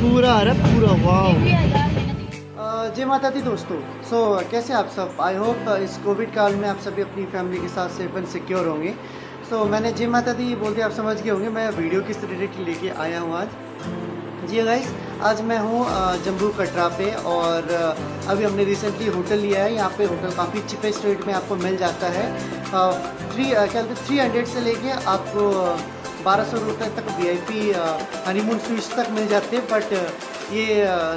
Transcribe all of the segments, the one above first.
पूरा आ रहा है पूरा। वाह। जय माता दी दोस्तों। कैसे आप सब? आई होप इस कोविड काल में आप सभी अपनी फैमिली के साथ सेफ एंड सिक्योर होंगे। मैंने जय माता दी बोलते आप समझ गए होंगे मैं वीडियो किस रिलेटेड लेके आया हूँ आज। जी गाइस, आज मैं हूँ जम्मू कटरा पे और अभी हमने रिसेंटली होटल लिया है। यहाँ पे होटल काफ़ी चीपेस्ट रेट में आपको मिल जाता है। क्या कहते हैं 300 से लेके आपको 1200 रुपये तक VIP हनीमून स्वीट्स तक मिल जाते हैं। बट ये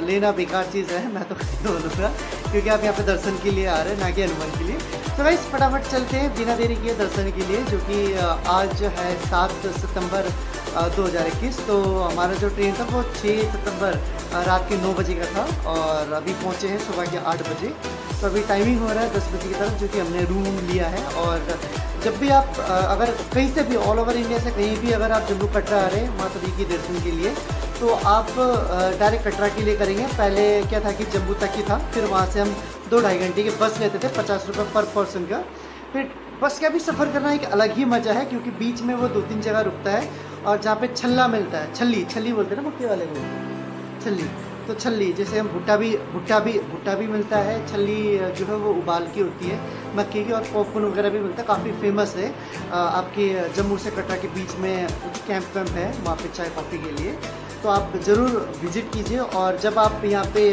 लेना बेकार चीज़ है, मैं तो बोलूँगा, क्योंकि आप यहाँ पे दर्शन के लिए आ रहे हैं, ना कि हनुमान के लिए। तो गाइस फटाफट चलते हैं बिना देरी किए दर्शन के लिए, जो कि आज है 7 सितंबर 2021। तो हमारा जो ट्रेन था वो 6 सितंबर रात के 9 बजे का था और अभी पहुँचे हैं सुबह के 8 बजे। तो अभी टाइमिंग हो रहा है 10 बजे की तरफ, जो कि हमने रूम लिया है। और जब भी आप अगर कहीं से भी ऑल ओवर इंडिया से कहीं भी अगर आप जम्मू कटरा आ रहे हैं माता दी के दर्शन के लिए, तो आप डायरेक्ट कटरा के लिए करेंगे। पहले क्या था कि जम्मू तक ही था, फिर वहाँ से हम 2-2.5 घंटे की बस लेते थे 50 रुपये पर पर्सन का। फिर बस का भी सफ़र करना एक अलग ही मज़ा है, क्योंकि बीच में वो 2-3 जगह रुकता है और जहाँ पे छल्ला मिलता है, छल्ली बोलते हैं ना मक्के वाले को, छल्ली। तो छल्ली जैसे हम भुट्टा भी मिलता है। छल्ली जो है वो उबाल की होती है मक्के की, और पॉपकॉर्न वगैरह भी मिलता है, काफ़ी फेमस है। आपके जम्मू से कटरा के बीच में कैंप है वहाँ पे चाय कॉफ़ी के लिए, तो आप ज़रूर विज़िट कीजिए। और जब आप यहाँ पे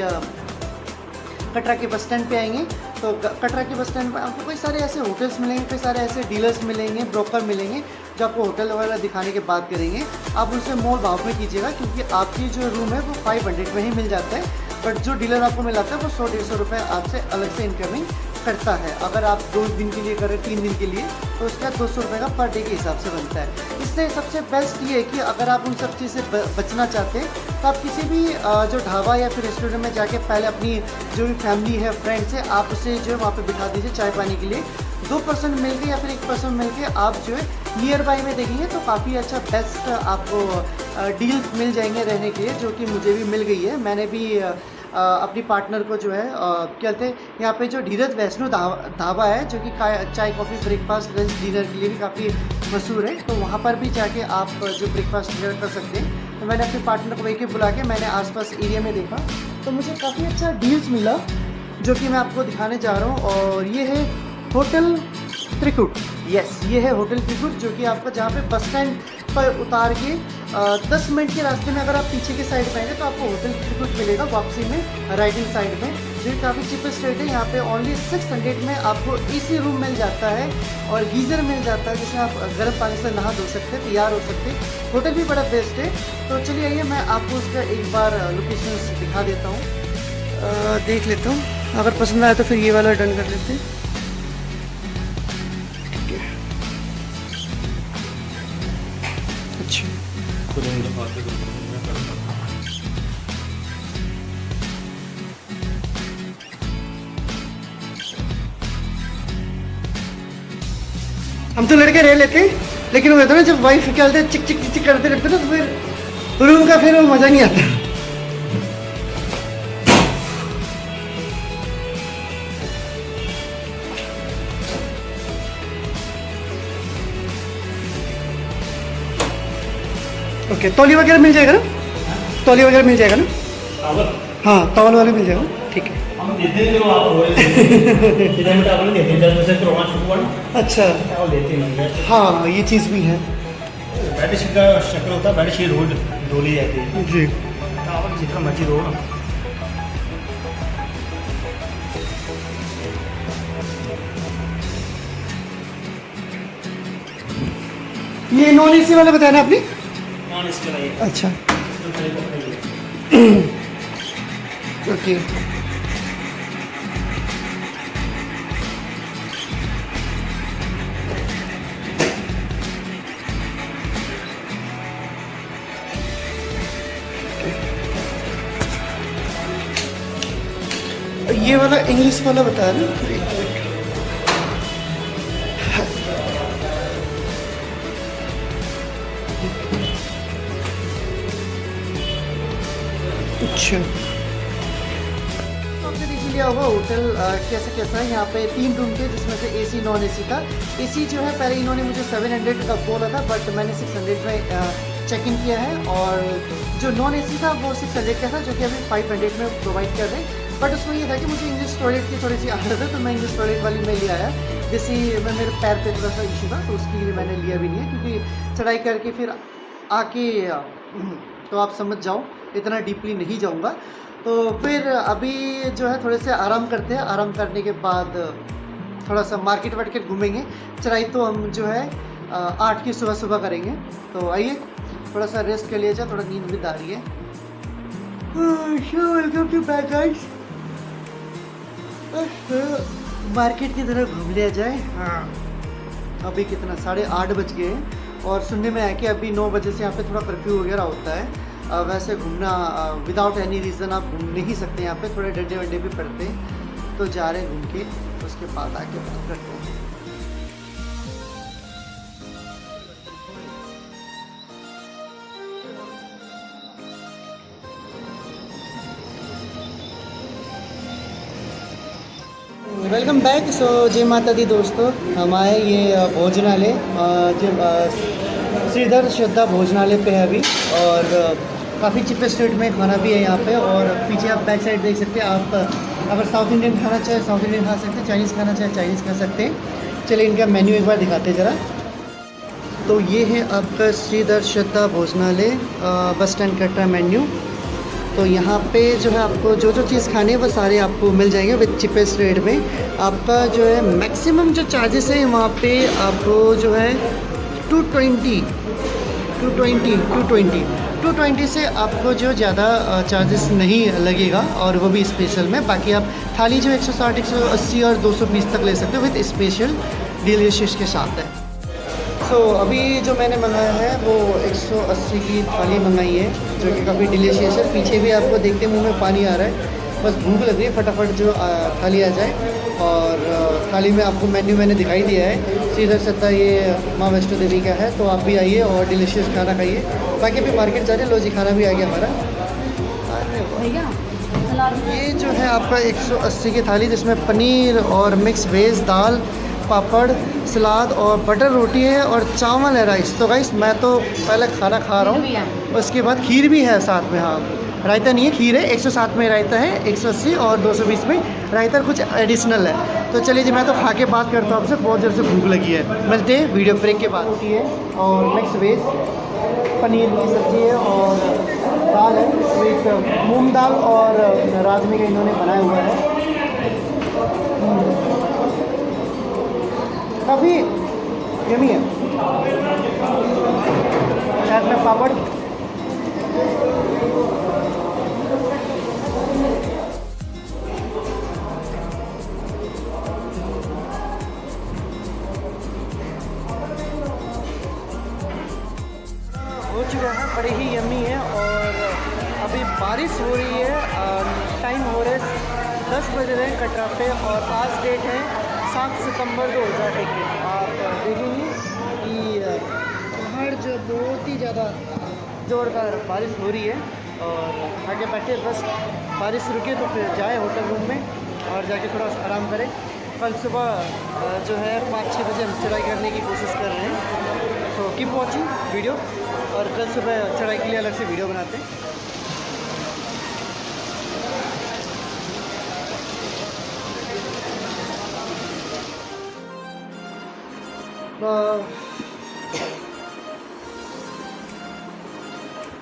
कटरा के बस स्टैंड पे आएंगे, तो कटरा के बस स्टैंड पर आपको कई सारे ऐसे होटल्स मिलेंगे, कई सारे ऐसे डीलर्स मिलेंगे, ब्रोकर मिलेंगे, जो आपको होटल वगैरह दिखाने के बाद करेंगे। आप उनसे मोल भाव में कीजिएगा, क्योंकि आपकी जो रूम है वो 500 में ही मिल जाता है। बट जो डीलर आपको मिलाता है वो 100-150 रुपये आपसे अलग से इनकमिंग करता है। अगर आप 2 दिन के लिए करें, 3 दिन के लिए, तो उसका 200 रुपये का पर डे के हिसाब से बनता है। इससे सबसे बेस्ट ये है कि अगर आप उन सब चीज़ से बचना चाहते हैं, तो आप किसी भी जो ढाबा या फिर रेस्टोरेंट में जाके पहले अपनी जो भी फैमिली है, फ्रेंड्स है, आप उसे जो है वहाँ पे बिठा दीजिए चाय पानी के लिए। 2 पर्सन मिल के या फिर 1 पर्सन मिल के आप जो है नियर बाई में देखेंगे तो काफ़ी अच्छा बेस्ट आपको डील्स मिल जाएंगे रहने के लिए, जो कि मुझे भी मिल गई है। मैंने भी अपनी पार्टनर को जो है कहते हैं यहाँ पे जो धीरज वैष्णो ढाबा है, जो कि चाय कॉफ़ी ब्रेकफास्ट लंच डिनर के लिए भी काफ़ी मशहूर है, तो वहाँ पर भी जाके आप जो ब्रेकफास्ट डिनर कर सकते हैं। तो मैंने अपनी पार्टनर को वहीं के बुला के मैंने आसपास एरिया में देखा, तो मुझे काफ़ी अच्छा डील्स मिला, जो कि मैं आपको दिखाने जा रहा हूँ। और ये है होटल त्रिकुट। यस, ये है होटल त्रिकुट, जो कि आपको जहाँ पे बस स्टैंड पर उतार के 10 मिनट के रास्ते में अगर आप पीछे के साइड में आएंगे तो आपको होटल त्रिकुट मिलेगा वापसी में राइट हैंड साइड में, जो काफ़ी चीपेस्ट रेट है। यहाँ पे ओनली 600 में आपको AC रूम मिल जाता है और गीज़र मिल जाता है, जिसमें आप गर्म पानी से नहा धो सकते हैं, तैयार हो सकते हैं। होटल भी बड़ा बेस्ट है। तो चलिए आइए मैं आपको उसका एक बार लोकेशन दिखा देता हूँ, देख लेता हूँ। अगर पसंद आया तो फिर ये वाला डन कर लेते हैं। अच्छा, हम तो लड़के रह लेते हैं, लेकिन वो होता है ना जब वाइफ क्या बोलते हैं चिक चिक चिक करते रहते ना, तो फिर रूम का फिर वो मज़ा नहीं आता। ओके, तौली वगैरह मिल जाएगा ना? तौली वगैरह मिल जाएगा ना? हाँ, तौल वाले मिल जाएगा, ठीक है। हम देते हैं, आप अच्छा, हाँ ये चीज़ भी है। बेडशीट का शक्ल होता है, बेडशीट रोड डोली जाती है जी। टावल जितना मर्जी रो ना। ये नॉन AC वाला बताया ना आपने? नॉन इसके लिए अच्छा, ओके। ये वाला इंग्लिश वाला बताया ना? अच्छा, आपने देख लिया होगा होटल कैसा है। यहाँ पे 3 रूम थे, जिसमें से AC नॉन AC था। AC जो है पहले इन्होंने मुझे 700 का बोला था, बट मैंने 600 में चेक इन किया है। और जो नॉन AC था वो 600 का था, जो कि अभी 500 में प्रोवाइड कर रहे हैं। बट उसमें ये था कि मुझे इंग्लिश टॉयलेट की थोड़ी सी आदत है, तो मैं इंग्लिश टॉयलेट वाली में ले आया। जैसे मैं मेरे पैर पे थोड़ा सा इशू था, तो उसके लिए मैंने लिया भी नहीं है, क्योंकि चढ़ाई करके फिर आके तो आप समझ जाओ, इतना डीपली नहीं जाऊँगा। तो फिर अभी जो है थोड़े से आराम करते हैं। आराम करने के बाद थोड़ा सा मार्केट वार्केट घूमेंगे। चढ़ाई तो हम जो है 8 की सुबह करेंगे। तो आइए थोड़ा सा रेस्ट कर लिया जाए, थोड़ा नींद भी आ रही है। Welcome to back guys. Market की तरफ घूम लिया जाए। हाँ, अभी कितना 8:30 बज गए हैं, और सुनने में आया कि अभी 9 बजे से यहाँ पे थोड़ा कर्फ्यू वगैरह होता है। वैसे घूमना विदाउट एनी रीज़न आप घूम नहीं सकते, यहाँ पे थोड़े डंडे वंडे भी पड़ते हैं। तो जा रहे हैं घूम के, उसके बाद आके बात करते हैं। Welcome back. सो जय माता दी दोस्तों, हम आए ये भोजनालय, श्रीधर श्रद्धा भोजनालय पे है अभी। और काफ़ी चीपेस्ट रेट में खाना भी है यहाँ पे। और पीछे आप बैक साइड देख सकते हैं। आप अगर साउथ इंडियन खाना चाहे साउथ इंडियन खा सकते हैं, चाइनीज़ खाना चाहे चाइनीज़ खा सकते हैं। चलिए इनका मेन्यू एक बार दिखाते हैं ज़रा। तो ये है आपका श्रीधर श्रद्धा भोजनालय बस स्टैंड कटरा मेन्यू। तो यहाँ पे जो है आपको जो जो चीज़ खानी है वो सारे आपको मिल जाएंगे विद चीपेस्ट रेट में। आपका जो है मैक्सिमम जो चार्जेस है वहाँ पे आपको जो है 220 से आपको जो ज़्यादा चार्जेस नहीं लगेगा, और वो भी स्पेशल में। बाकी आप थाली जो 160, 180 और 220 तक ले सकते हो विद स्पेशल डिलीशियस के साथ है। तो अभी जो मैंने मंगाया है वो 180 की थाली मंगाई है, जो कि काफ़ी डिलीशियस है। पीछे भी आपको देखते मुंह में पानी आ रहा है, बस भूख लग रही है, फटाफट जो थाली आ जाए। और थाली में आपको मेन्यू मैंने दिखाई दिया है। श्रीधर श्रद्धा ये माँ वैष्णो देवी का है, तो आप भी आइए और डिलीशियस खाना खाइए। बाकी अभी मार्केट जा रहे हैं। लो जी, खाना भी आ गया हमारा। ये जो है आपका 180 की थाली, जिसमें पनीर और मिक्स वेज, दाल, पापड़, सलाद और बटर रोटी है, और चावल है, राइस। तो गाइस मैं तो पहले खाना खा रहा हूँ, उसके बाद खीर भी है साथ में। हाँ, रायता नहीं है, खीर है। 107 में रायता है, 180 और 220 में रायता कुछ एडिशनल है। तो चलिए जी, मैं तो खा के बात करता हूँ आपसे, बहुत देर से भूख लगी है। मिलते हैं वीडियो ब्रेक के बाद। रोटी है और मिक्स वेज, पनीर की सब्ज़ी है, और दाल है, एक मूंग दाल और राजमे का इन्होंने बनाया हुआ है। काफ़ी यमी है। साथ में पापड़। हो चुका है, बड़ी ही यमी है। और अभी बारिश हो रही है, टाइम हो रहा है 10 बज रहे हैं कटरा पे, और आज डेट है 7 सितंबर 2021। आप देखेंगे कि बाहर जो बहुत ही ज़्यादा ज़ोरदार बारिश हो रही है, और आगे बैठे बस बारिश रुके तो फिर जाए होटल रूम में और जाके थोड़ा आराम करें। कल सुबह जो है 5-6 बजे हम चढ़ाई करने की कोशिश कर रहे हैं। तो कीप वॉचिंग वीडियो, और कल सुबह चढ़ाई के लिए अलग से वीडियो बनाते हैं।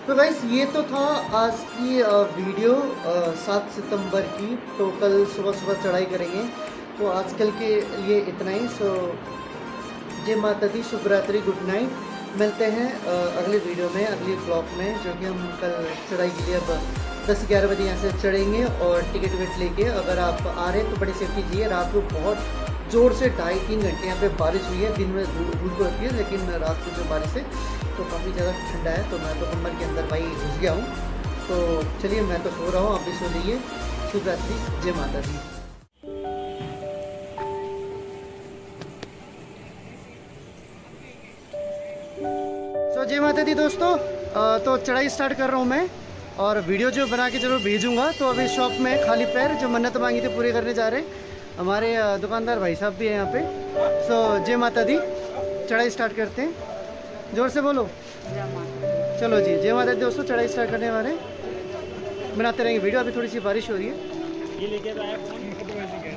तो गाइस ये तो था आज की वीडियो 7 सितंबर की। तो कल सुबह चढ़ाई करेंगे, तो आजकल के लिए इतना ही। सो जय माता दी, शुभ रात्रि, गुड नाइट। मिलते हैं अगले वीडियो में, अगले ब्लॉग में, जो कि हम कल चढ़ाई के लिए अब 10-11 बजे यहाँ से चढ़ेंगे। और टिकट विकट लेके अगर आप आ रहे हैं तो बड़ी सेफ्टी चाहिए। रात को बहुत ज़ोर से 2.5-3 घंटे यहाँ पे बारिश हुई है। दिन में धूप को होती है, लेकिन रात को जो बारिश है तो काफ़ी ज़्यादा ठंडा है। तो मैं तो कम्बल के अंदर भाई घुस गया हूँ। तो चलिए, मैं तो सो रहा हूँ, आप भी सो जाइए। शुभ रात्रि, जय माता दी। तो जय माता दी दोस्तों, तो चढ़ाई स्टार्ट कर रहा हूँ मैं, और वीडियो जो बना के ज़रूर भेजूँगा। तो अभी शॉप में खाली पैर जो मन्नत मांगी थी पूरे करने जा रहे हैं। हमारे दुकानदार भाई साहब भी हैं यहाँ पे। सो जय माता दी, चढ़ाई स्टार्ट करते हैं। जोर से बोलो, चलो जी, जय माता दी दोस्तों, चढ़ाई स्टार्ट करने वाले हैं। बनाते रहेंगे वीडियो। अभी थोड़ी सी बारिश हो रही है। ये लेके तो आया फोन।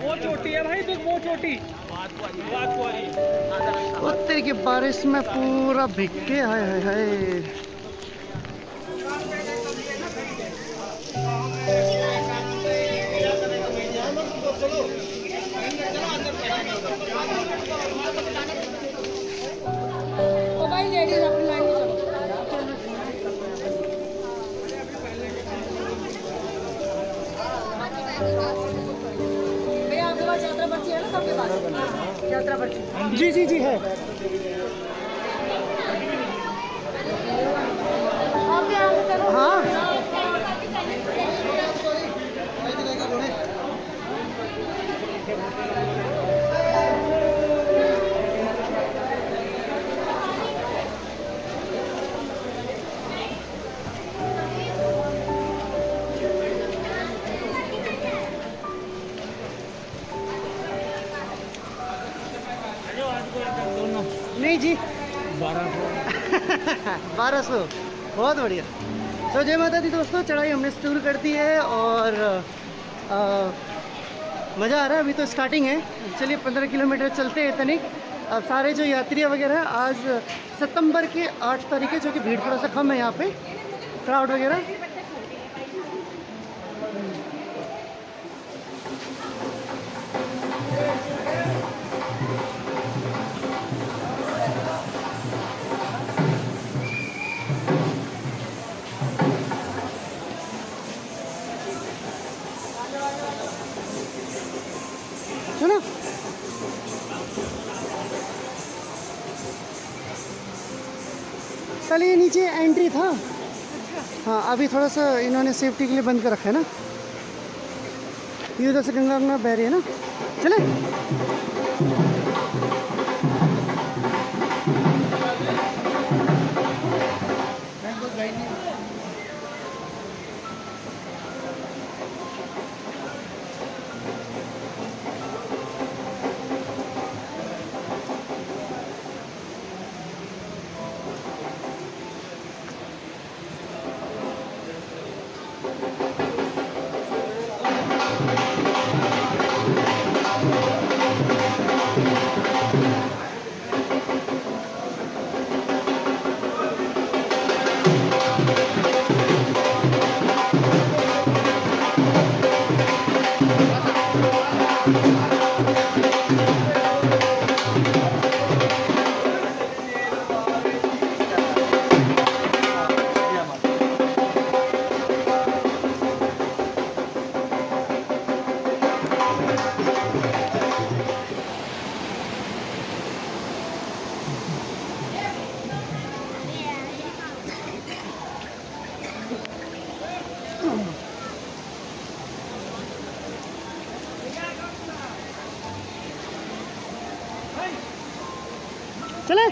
वो चोटी है भाई, तो वो चोटी उत्तर की बारिश में पूरा भीग के, हाय हाय हाय। ओ भाई लेडीज अपनी लाइन में चलो। भैया आपके पास यात्रा पर्ची है ना? सबके पास यात्रा पर्ची? जी जी जी है। आपके यहाँ से चलो। हाँ नहीं जी, 1200 बहुत बढ़िया। तो जय माता दी दोस्तों, चढ़ाई हमने शुरू कर दी है और मज़ा आ रहा है। अभी तो स्टार्टिंग है। चलिए 15 किलोमीटर चलते हैं तनिक। अब सारे जो यात्री वगैरह हैं, आज सितंबर के 8 तारीख है, जो कि भीड़ थोड़ा सा कम है यहाँ पे, क्राउड वगैरह। सुनो, कल ये नीचे एंट्री था। हाँ, अभी थोड़ा सा इन्होंने सेफ्टी के लिए बंद कर रखा है ना। ये उधर से गंगा गंगा बह रही है ना। चले चले।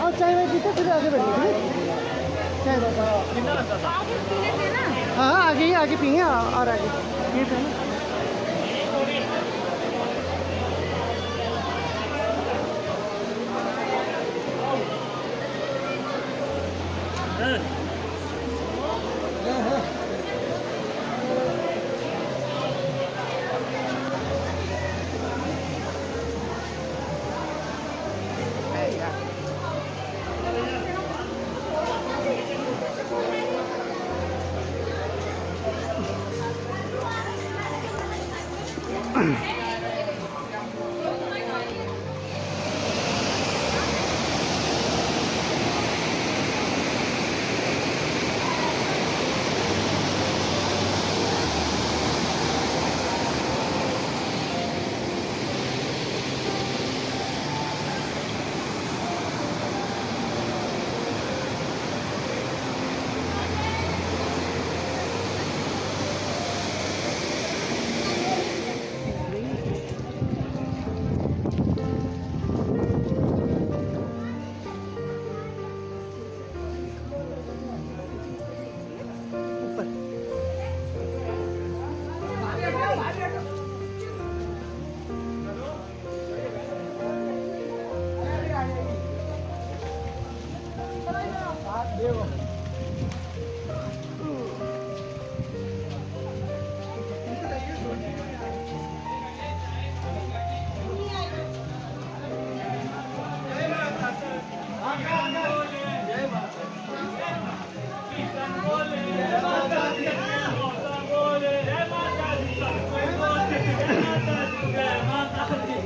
और चाय वाय पीते फिर आगे बढ़ेंगे। चाय हाँ, आगे ही आगे पिएंगे और आगे ये पे ना।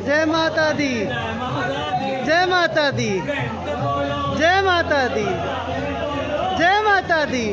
जय माता दी, जय माता दी, जय माता दी, जय माता दी।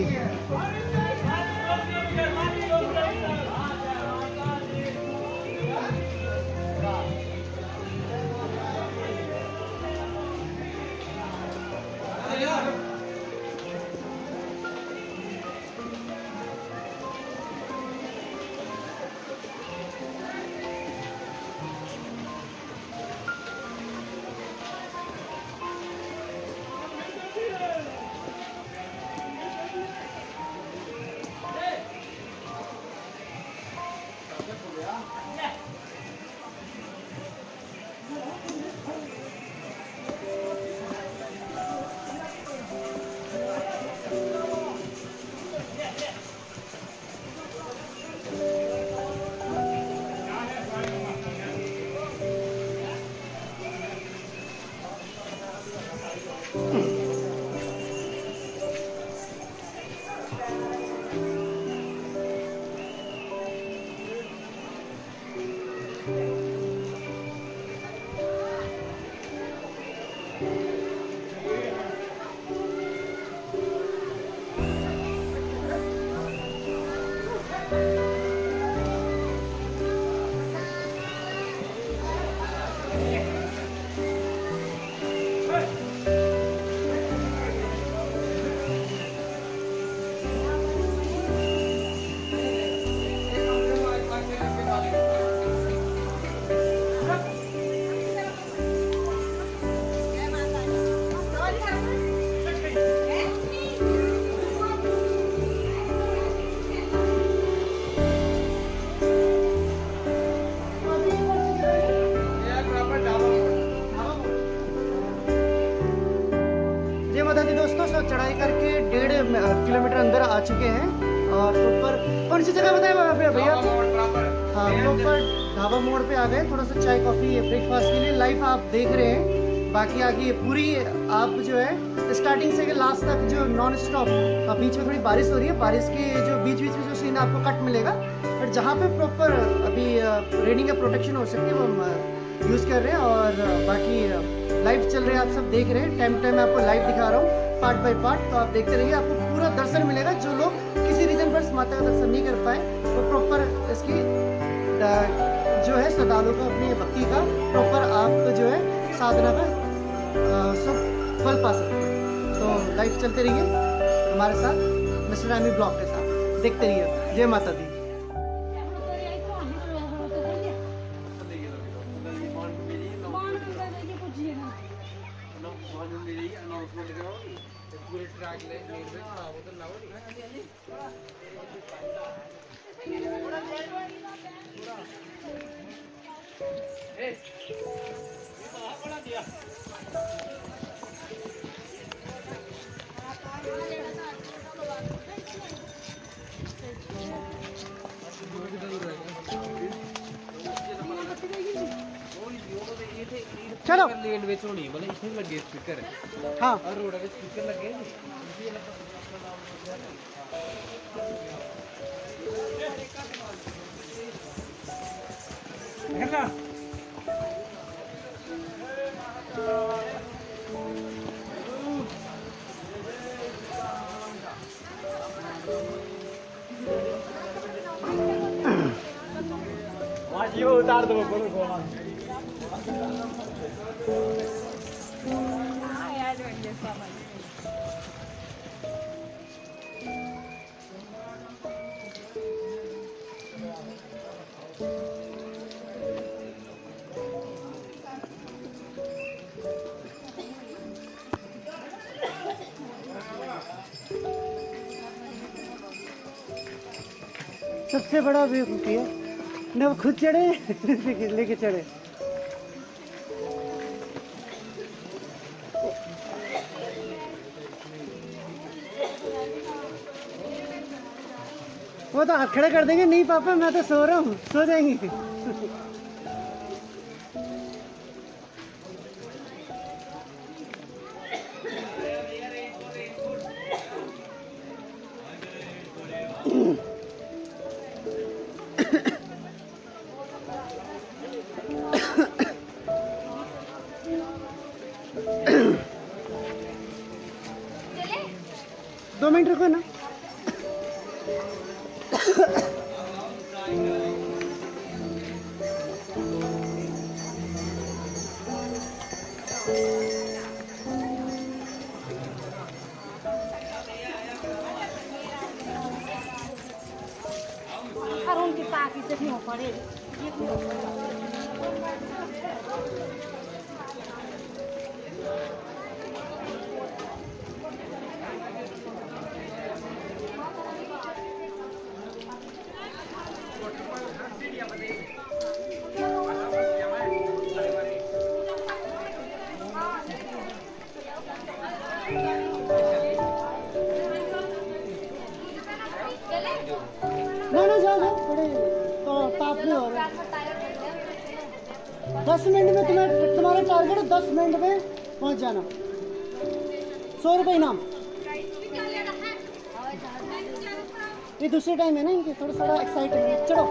जय माता दी दोस्तों, सब चढ़ाई करके 1.5 किलोमीटर अंदर आ चुके हैं और प्रॉपर कौन सी जगह बताए भैया? हाँ, प्रॉपर ढाबा मोड़ पे आ गए। थोड़ा सा चाय कॉफ़ी ब्रेकफास्ट के लिए लाइव आप देख रहे हैं। बाकी आगे पूरी आप जो है स्टार्टिंग से लास्ट तक जो नॉन स्टॉप, बीच में थोड़ी बारिश हो रही है, बारिश के जो बीच बीच में जो सीन आपको कट मिलेगा, बट जहाँ पे प्रॉपर अभी रेनिंग का प्रोटेक्शन हो सकती है वो हम यूज़ कर रहे हैं। और बाकी लाइव चल रहे हैं, आप सब देख रहे हैं। टाइम टाइम आपको लाइव दिखा रहा हूँ पार्ट बाय पार्ट, तो आप देखते रहिए, आपको पूरा दर्शन मिलेगा। जो लोग किसी रीजन पर माता का दर्शन नहीं कर पाए तो प्रॉपर इसकी जो है श्रद्धालु को अपनी भक्ति का प्रॉपर आप जो है साधना का सब फल पा सकते हैं। तो लाइव चलते रहिए हमारे साथ, मिस्टर एमी ब्लॉग के साथ, देखते रहिए। जय माता दी। चलो लेन ਵਿੱਚ ਹੋਣੀ ਮਤਲਬ ਇੱਥੇ ਲੱਗੇ ਸਪੀਕਰ हाँ ਆ ਰੋਡ ਦੇ ਸਪੀਕਰ ਲੱਗੇ है आज ये उतार दो बोलो सबसे बड़ा बेवकूफ़ी है ना, वो खुद चढ़े लेके चढ़े। वो तो हाथ खड़ा कर देंगे, नहीं पापा मैं तो सो रहा हूँ, सो जाएंगे। और उनकी ताकि से नहीं हो पड़े ना जाओ जाओ बड़े तो ताप नहीं हो रहा। 10 मिनट में तुम्हारा टारगेट है 10 मिनट में पहुंच जाना। 100 रुपये इनाम। ये दूसरे टाइम है ना इनके थोड़ा एक्साइटेड चलो।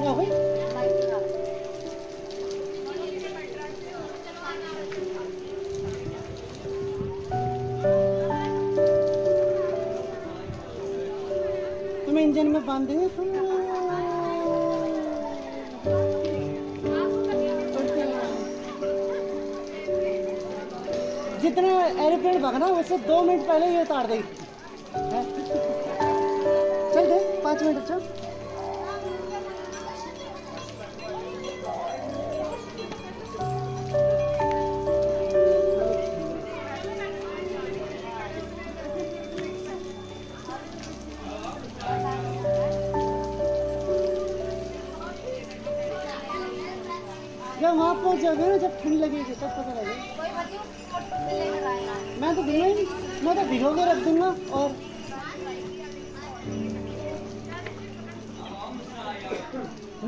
क्या हो गई? तुम्हें इंजन में बांध देंगे जितना एरोप्लेन भागना वैसे 2 मिनट पहले ये उतार देगी। चल दे 5 मिनट चल। जब वहाँ पहुँच जाओगे ना जब ठंड लगेगी तब पता लगेगा। मैं तो दूंगा ही नहीं, मैं तो भिगो के रख दूंगा। और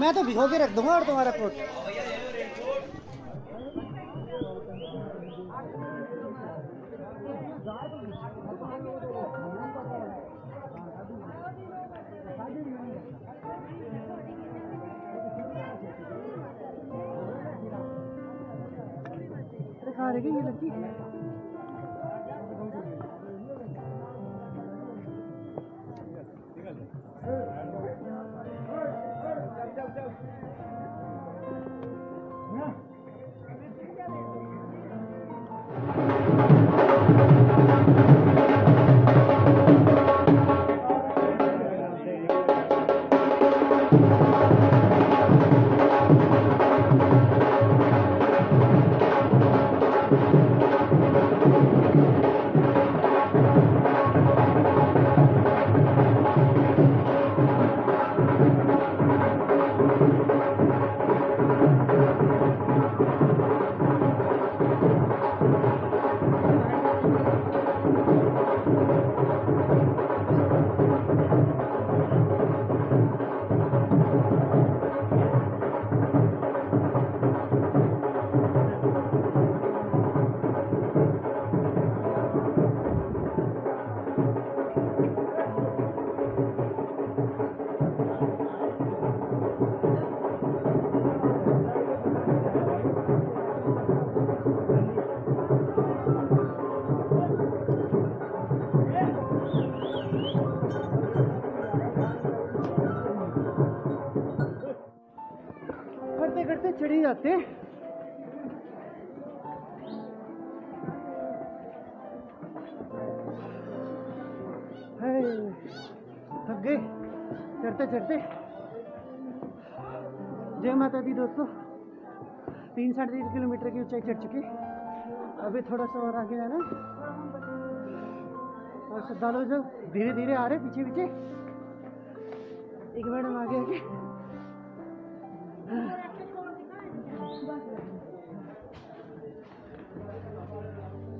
मैं तो भिगो के रख दूंगा और तुम्हारा कोट। खा रही ये लड़की। करते चढ़ी जाते। थक गए चढ़ते चढ़ते। जय माता दी दोस्तों, 3-3.5 किलोमीटर की ऊंचाई चढ़ चुके। अभी थोड़ा सा और आगे जाना और श्रद्धालु जो धीरे धीरे आ रहे पीछे पीछे। एक मैडम आगे आगे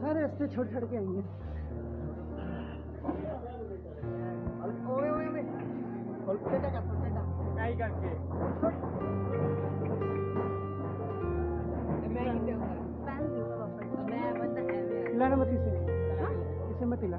सारे रास्ते छोड़ छोड़ के आएंगे। लाना मत इसे मत हिला।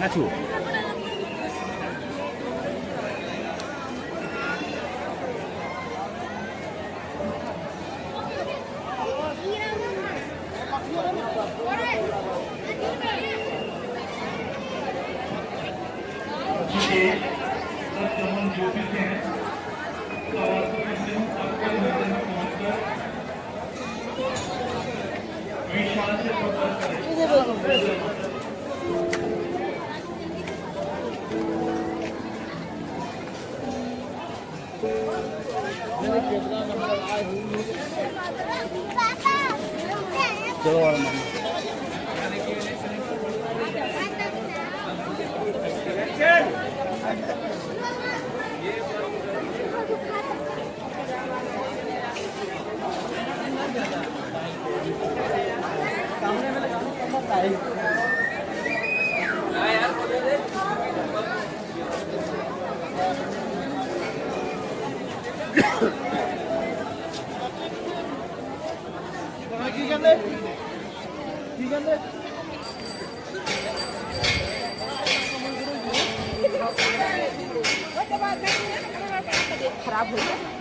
Matthew. खराब हो गया।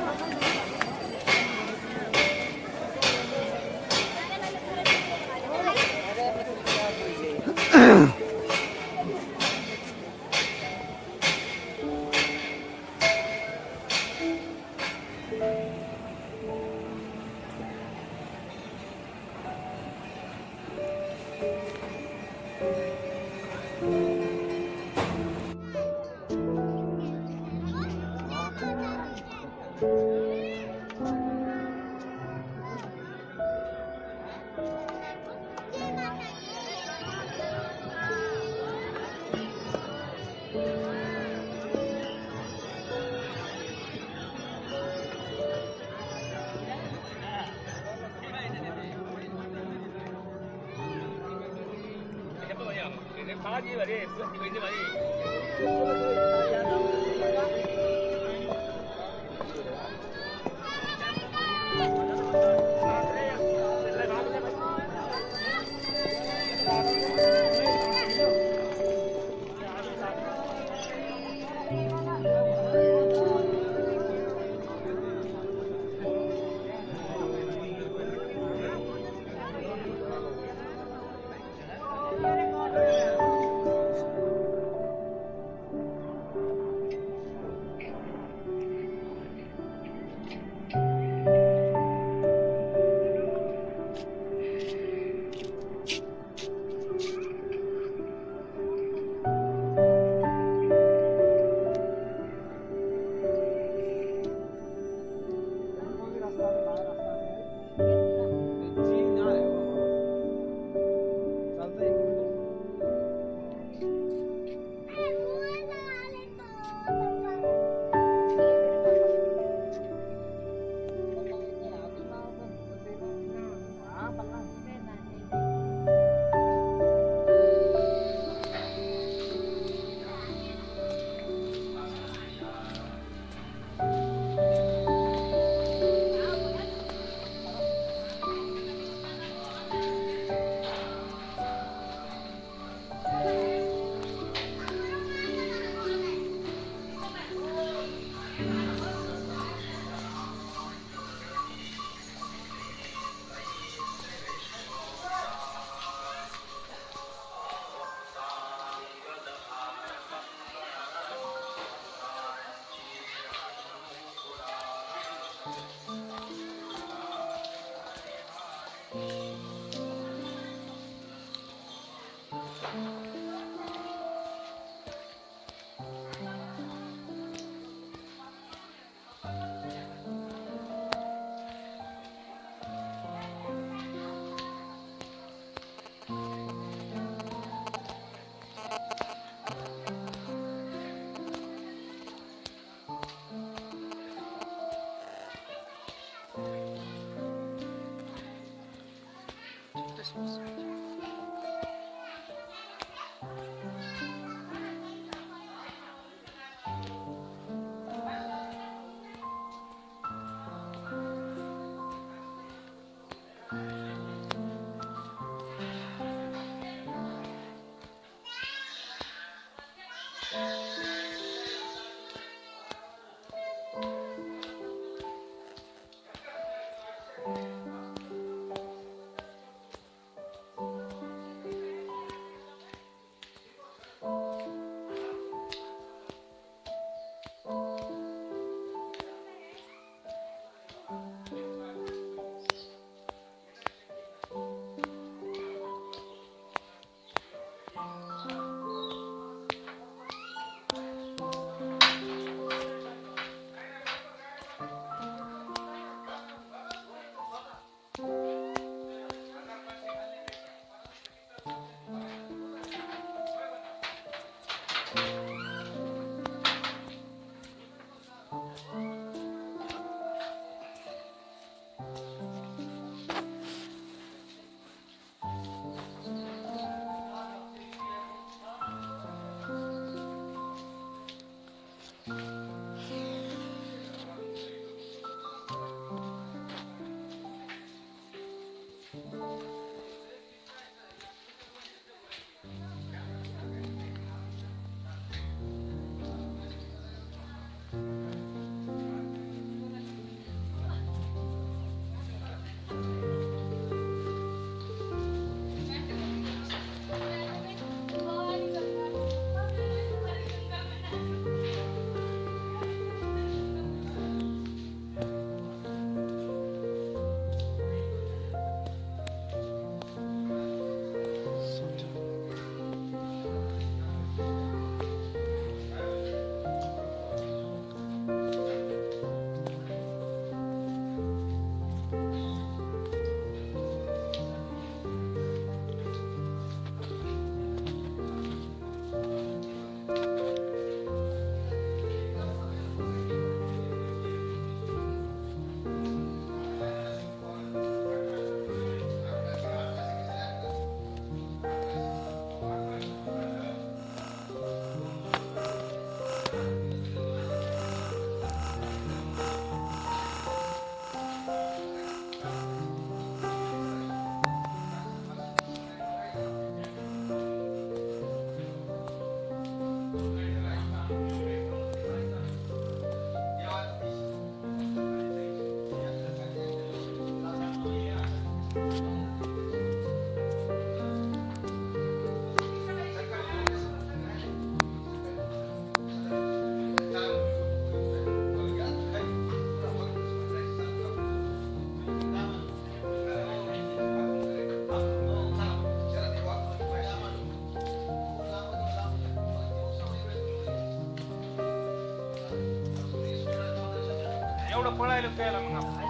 पळायला प्यायला मग आपण.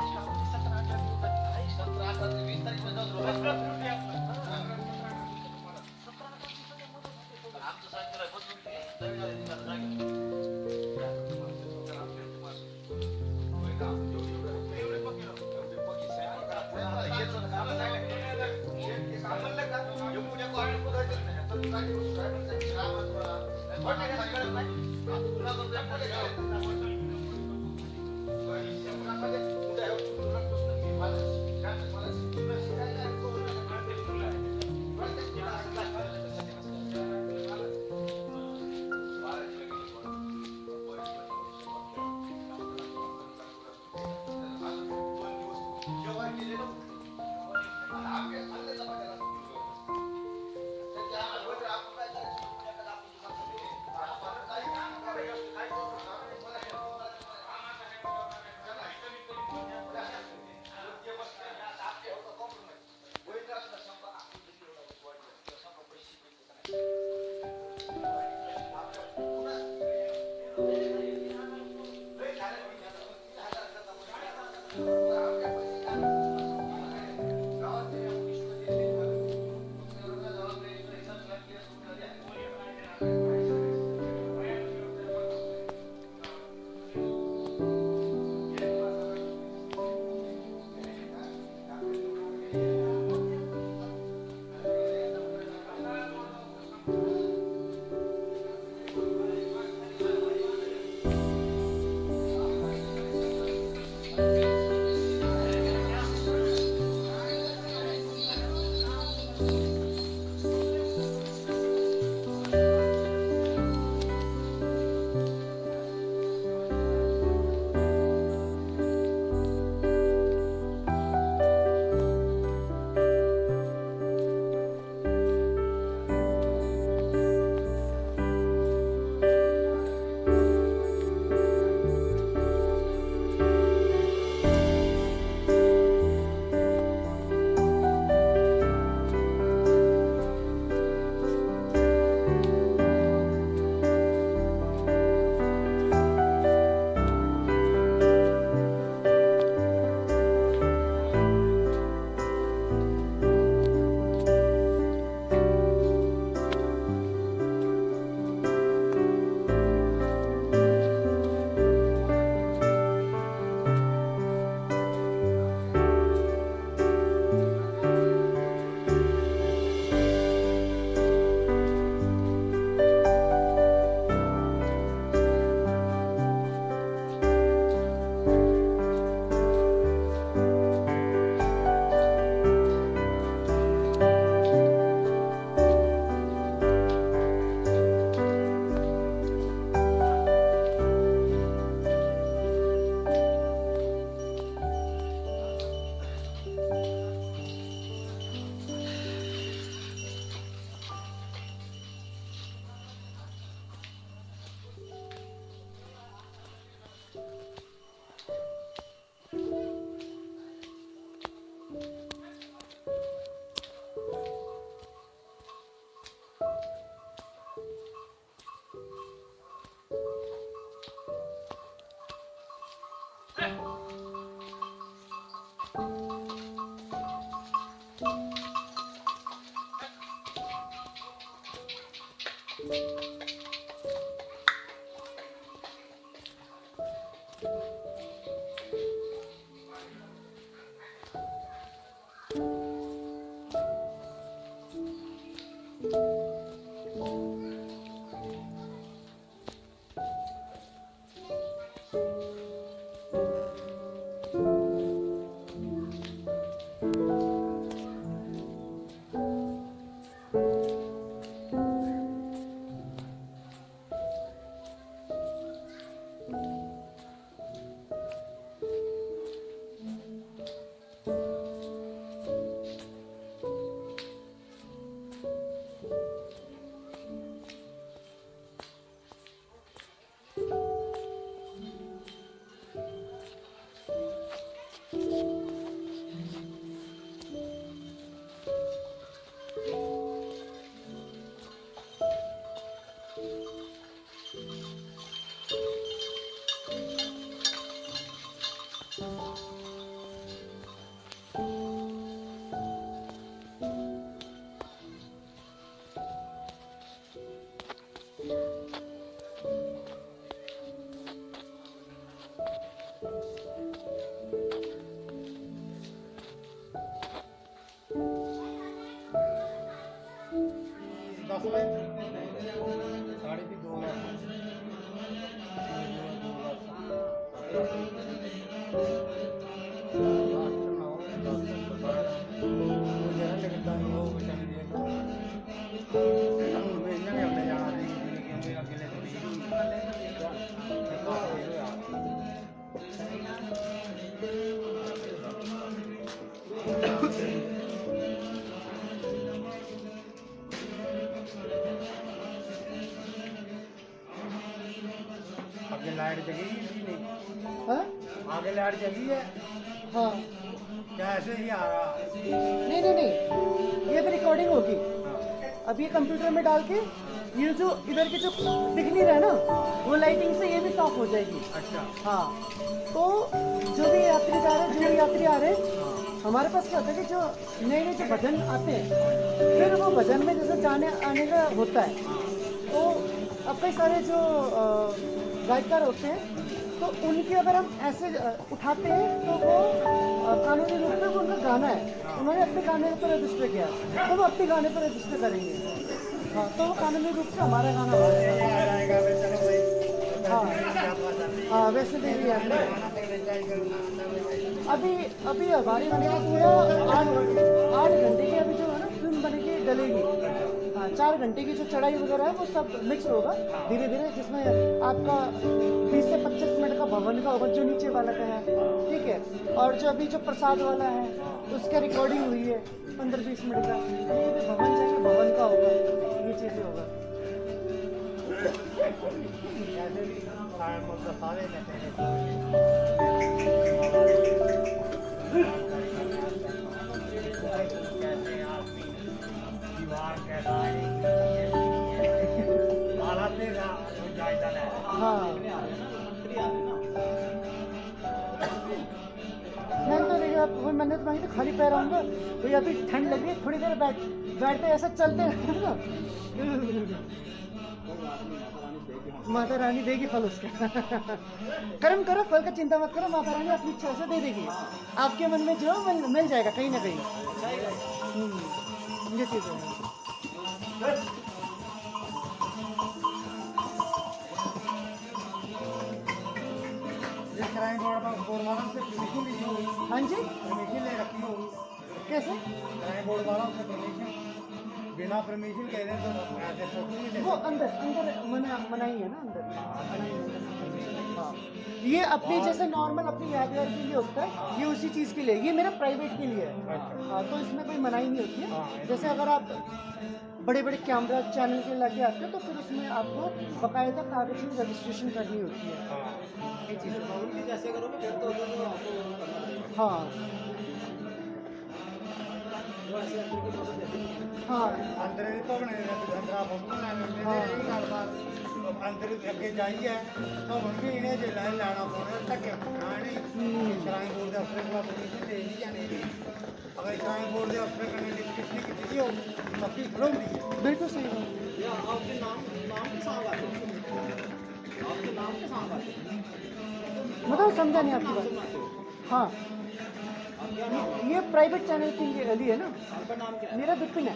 साढ़े भी 2 लाख आगे लाइट जगेगी कि नहीं? हाँ आगे लाइट जगी है हाँ क्या ऐसे ही आ रहा? नहीं नहीं नहीं, ये भी रिकॉर्डिंग होगी। अब ये कंप्यूटर में डाल के ये जो इधर के जो दिख नहीं रहा है ना, वो लाइटिंग से ये भी साफ हो जाएगी। अच्छा हाँ, तो जो भी यात्री जा रहे हैं, जो भी यात्री आ रहे हैं, हमारे पास क्या होता है कि जो नए नए जो भजन आते हैं, फिर वो भजन में जैसे जाने आने का होता है, तो अब कई सारे जो गायकार होते हैं, तो उनकी अगर हम ऐसे उठाते हैं तो वो कानूनी रूप से वो उनका गाना है, उन्होंने अपने गाने पर रजिस्टर किया, तो वो अपने गाने पर रजिस्टर करेंगे। हाँ, तो वो कानूनी रूप से हमारा गाना होगा। हाँ हाँ, वैसे देवी यात्रा है। अभी अभी हमारी बने पूरा 8 घंटे की अभी जो है ना फिल्म बन के डलेगी। हाँ, 4 घंटे की जो चढ़ाई वगैरह है वो सब मिक्स होगा धीरे धीरे, जिसमें आपका 20 से 25 मिनट का भवन का होगा जो नीचे वाला का है, ठीक है, और जो अभी जो प्रसाद वाला है उसका रिकॉर्डिंग हुई है 15-20 मिनट का, ये भी भवन जाएंगे, भवन का होगा, ये चीज़ें होगा। हाँ, मैंने तो देखा, मैंने तो मांगी तो खाली पैर आऊँगा, भैया अभी ठंड लग रही है, थोड़ी देर बैठते ऐसा चलते हैं ना, माता रानी देगी फल उसका। कर्म करो, फल का चिंता मत करो, माता रानी अपनी इच्छा से दे देगी, आपके मन में जो मिल जाएगा कहीं ना कहीं। ये चीज़ है। हाँ जी, कैसे? बिना परमिशन कह रहे तो ऐसे फोटो नहीं ले, वो अंदर मनाही है ना, अंदर। हाँ, ये अपनी जैसे नॉर्मल अपनी यादगार के लिए होता है, ये उसी चीज़ के लिए, ये मेरा प्राइवेट के लिए है। हाँ, तो इसमें कोई मनाही नहीं होती है। जैसे अगर आप बड़े बड़े कैमरा चैनल के लाके आते हो तो फिर उसमें आपको बाकायदा कागज में रजिस्ट्रेशन करनी होती है, ये चीज़। जैसे करोगे फिर तो हाँ हाँ अंदर तो बने अंदर अगे जाइए तो उनके इन्हें जे लाइन लाना पौना धक्के खाने श्राइन बोर्ड के अफसर को परमिशन दे नहीं जाने, अगर श्राइन बोर्ड के अफसर करने डिस्कशन की थी हो बाकी फ्रॉम दी बिल्कुल सही बात। आपके नाम के साथ आते हैं, आपके नाम के साथ आते हैं, मतलब समझा नहीं आपकी बात। हाँ, ये प्राइवेट चैनल के लिए है ना। आपका नाम क्या है? मेरा विपिन है।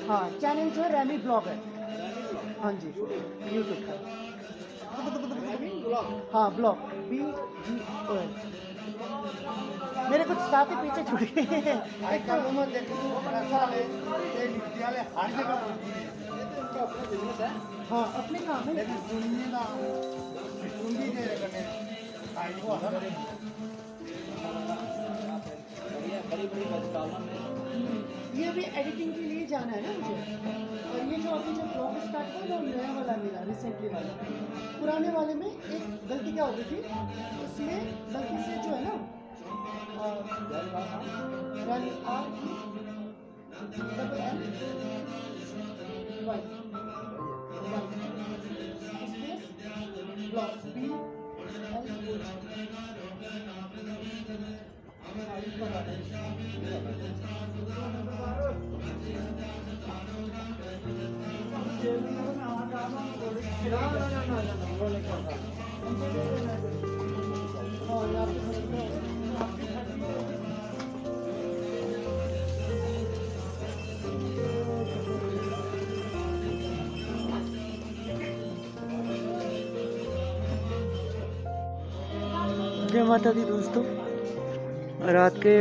हाँ, चैनल जो है रैमी ब्लॉग है। हाँ जी, यूट्यूब का। हाँ, ब्लॉग BGOL। मेरे कुछ साथी पीछे छूट गए। आजकल उम्र देखो ऐसा है ये विद्यालय हर जगह इनका अपना बिजनेस है, हाँ, अपने काम है। लेकिन सुनने ना सुननी दे करने आई को हर बड़ी बड़ी डालना में ये भी एडिटिंग के लिए जाना है ना मुझे। और ये जो अभी जो ब्लॉग स्टार्ट हुआ वो नया वाला मेरा रिसेंटली वाला। पुराने वाले में एक गलती क्या होती थी, उसमें गलती से जो है ना जय माता दी दोस्तों, रात के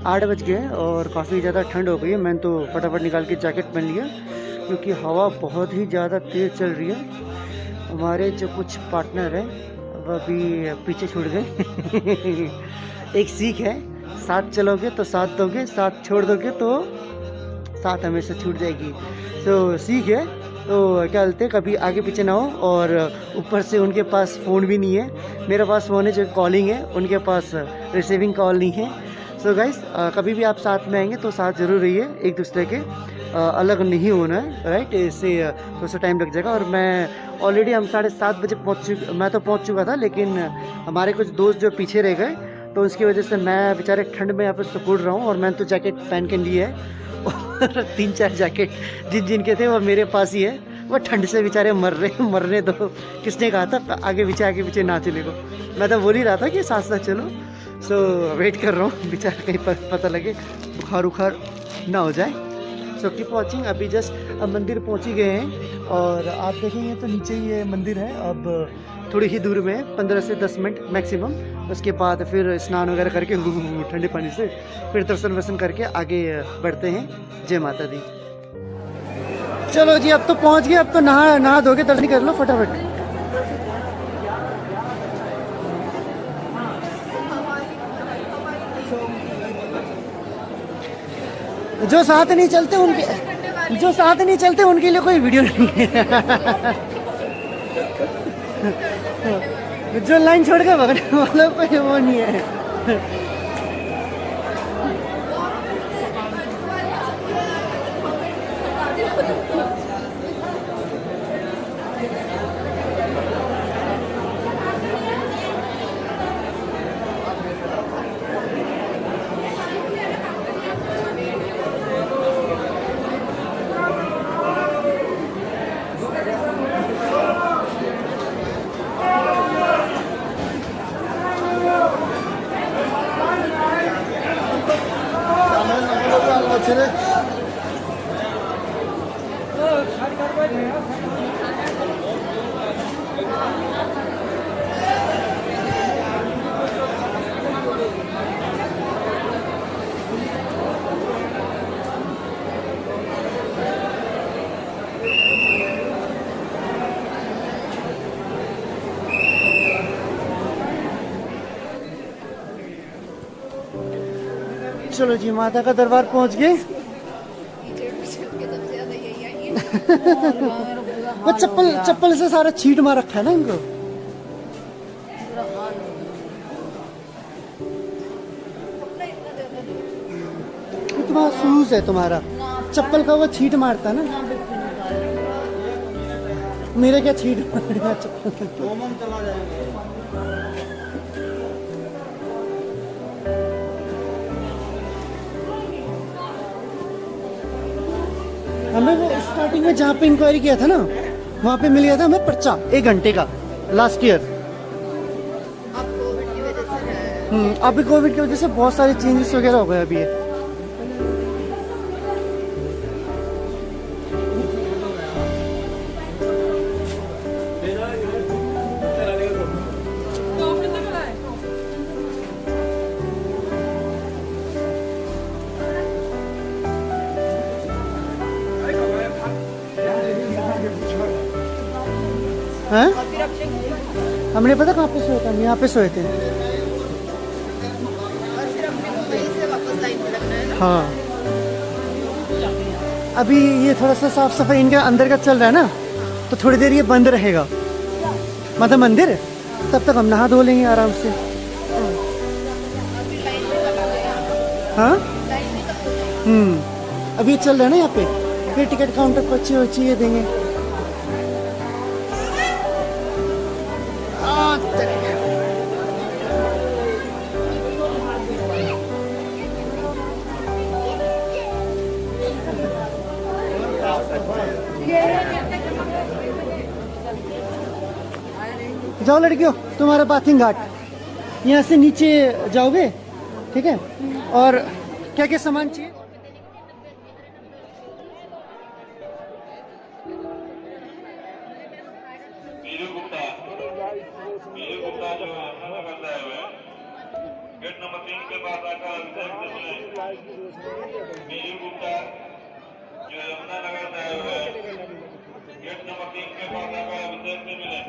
8 बज गए और काफ़ी ज़्यादा ठंड हो गई है। मैंने तो फटाफट निकाल के जैकेट पहन लिया क्योंकि हवा बहुत ही ज़्यादा तेज़ चल रही है। हमारे जो कुछ पार्टनर हैं वह अभी पीछे छूट गए। एक सीख है, साथ चलोगे तो साथ दोगे, साथ छोड़ दोगे तो साथ हमेशा छूट जाएगी। तो सीख है, तो क्या बोलते हैं, कभी आगे पीछे ना हो। और ऊपर से उनके पास फ़ोन भी नहीं है, मेरे पास फ़ोन है जो कॉलिंग है, उनके पास रिसीविंग कॉल नहीं है। सो गाइस, कभी भी आप साथ में आएंगे तो साथ ज़रूर रहिए, एक दूसरे के अलग नहीं होना है, राइट। इससे थोड़ा सा टाइम लग जाएगा। और मैं ऑलरेडी हम 7:30 बजे मैं तो पहुँच चुका था, लेकिन हमारे कुछ दोस्त जो पीछे रह गए तो उसकी वजह से मैं बेचारे ठंड में यहाँ पर सिकुड़ रहा हूँ। और मैंने तो जैकेट पहन के लिए है और 3-4 जैकेट जिनके थे वो मेरे पास ही है। वो ठंड से बेचारे मरने दो। किसने कहा था आगे पीछे ना चले को? मैं तो बोल ही रहा था कि साथ साथ चलो। सो वेट कर रहा हूँ, बेचारा कहीं पता लगे बुखार ना हो जाए। So keep watching. अभी जस्ट मंदिर पहुँच ही गए हैं और आप देखेंगे तो नीचे ही ये मंदिर है। अब थोड़ी ही दूर में है, 15 से 10 मिनट मैक्सिमम। उसके बाद फिर स्नान वगैरह करके ठंडे पानी से फिर दर्शन वर्शन करके आगे बढ़ते हैं। जय माता दी। चलो जी, अब तो पहुंच गए। अब तो नहा धोके दर्शन कर लो फटाफट। जो साथ नहीं चलते उनके लिए कोई वीडियो नहीं है। जो लाइन छोड़ के भगने वालों को वो नहीं है। चलो जी, माता का दरबार पहुंच गए। वो चप्पल से सारा छींट मार रखा है ना इनको। तुम्हारा शूज है, तुम्हारा चप्पल का वो छींट मारता है ना। मेरे क्या छींट मारेगा चप्पल। चला जाएंगे। हमें वो स्टार्टिंग में जहाँ पे इंक्वायरी किया था ना, वहाँ पे मिल गया था हमें पर्चा 1 घंटे का लास्ट ईयर। अभी कोविड की वजह से बहुत सारे चेंजेस वगैरह हो गए अभी। हैं? हमने पता कहाँ पे सोए थे? हम यहाँ पे सोए थे। हाँ, अभी ये थोड़ा सा साफ सफाई इनका अंदर का चल रहा है ना, तो थोड़ी देर ये बंद रहेगा, मतलब मंदिर। तब तक हम नहा धो लेंगे आराम से। हाँ, अभी चल रहा है ना यहाँ पे। फिर टिकट काउंटर पर अच्छी ये देंगे। जाओ लड़कियों, तुम्हारा बाथिंग घाट यहाँ से नीचे जाओगे, ठीक है। और क्या क्या सामान चाहिए? वीरू गुप्ता जो नंबर 3 के पास आकर अभिषेक से मिले। नीलू गुप्ता जो यमुना नगर से आए हुए हैं, गेट नंबर 3 के पास आकर अभिषेक से मिले।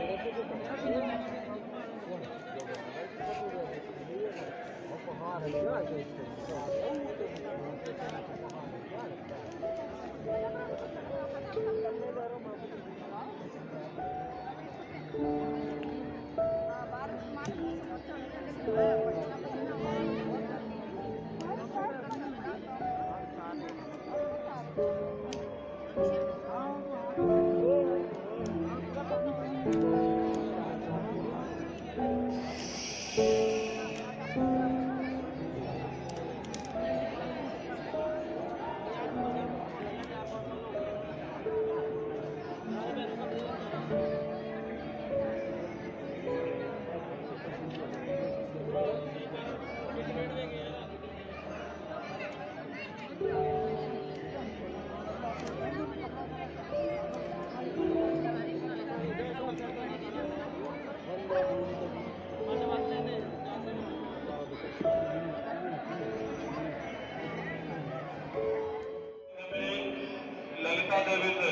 ललिता देवी से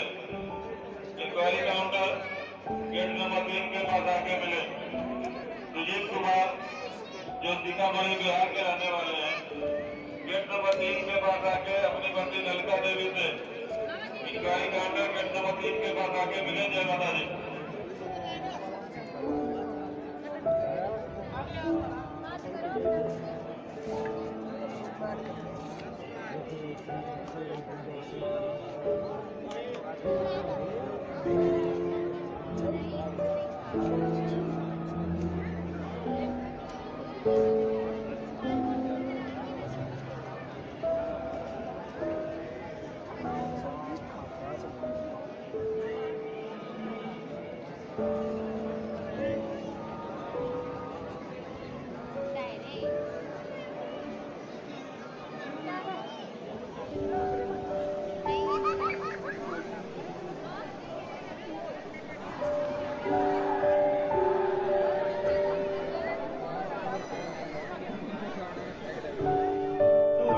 इंक्वायरी काउंटर गेट नंबर 3 के पास आके मिले। सुजीत कुमार जो सीतामढ़ी बिहार के रहने वाले हैं, गेट नंबर 3 के पास आके अपनी पत्नी ललिता देवी से इंक्वायरी काउंटर गेट नंबर 3 के पास आके मिले। जय माता दी।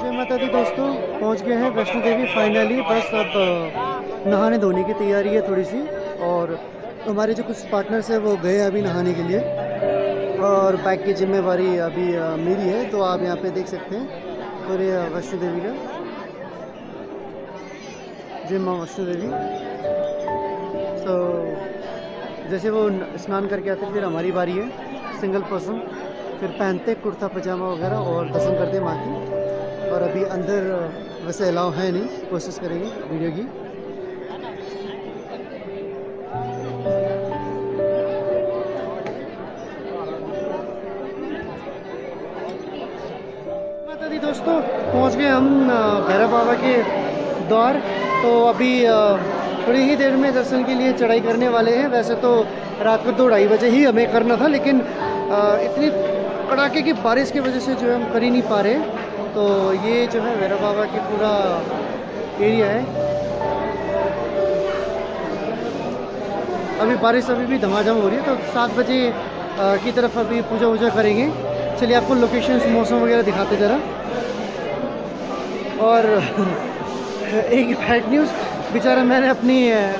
जय माता दी दोस्तों, पहुंच गए हैं वैष्णो देवी फाइनली। बस अब नहाने धोने की तैयारी है थोड़ी सी, और हमारे जो कुछ पार्टनर्स हैं वो गए अभी नहाने के लिए, और बाइक की जिम्मेवारी अभी मेरी है। तो आप यहाँ पे देख सकते हैं पूरे वैष्णो देवी का, जय माँ वैष्णो देवी। तो जैसे वो स्नान करके आते फिर हमारी बारी है, सिंगल पर्सन, फिर पहनते कुर्ता पजामा वगैरह और दर्शन करते माँ की। और अभी अंदर वैसे अलाउ है नहीं, कोशिश करेंगे वीडियो की। माता दी दोस्तों, पहुंच गए हम भैरव बाबा के द्वार। तो अभी थोड़ी ही देर में दर्शन के लिए चढ़ाई करने वाले हैं। वैसे तो रात को 2-2:30 बजे ही हमें करना था, लेकिन इतनी कड़ाके की बारिश की वजह से जो है हम कर ही नहीं पा रहे। तो ये जो है भैरव बाबा की पूरा एरिया है। अभी बारिश अभी भी धमाधम हो रही है, तो 7 बजे की तरफ अभी पूजा वूजा करेंगे। चलिए आपको लोकेशंस, मौसम वगैरह दिखाते ज़रा। और एक बैड न्यूज़, बेचारा मैंने अपनी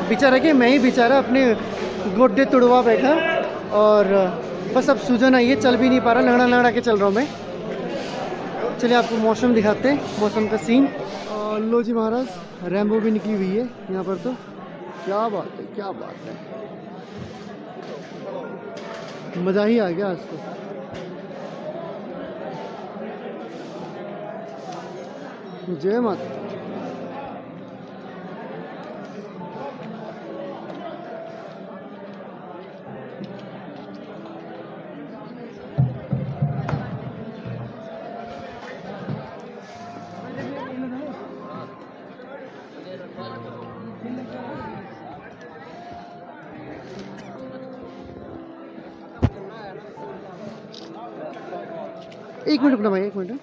बेचारा कि मैं ही बेचारा अपने गोड्डे तुड़वा बैठा, और बस अब सूजन आई है, चल भी नहीं पा रहा, लंगड़ा लंगड़ा के चल रहा हूँ मैं। चलिए आपको मौसम दिखाते हैं, मौसम का सीन। और लो जी महाराज, रैम्बो भी निकली हुई है यहाँ पर। तो क्या बात है, क्या बात है, मज़ा ही आ गया आज तो। जय माता। एक मिनट रुकना भाई, एक मिनट।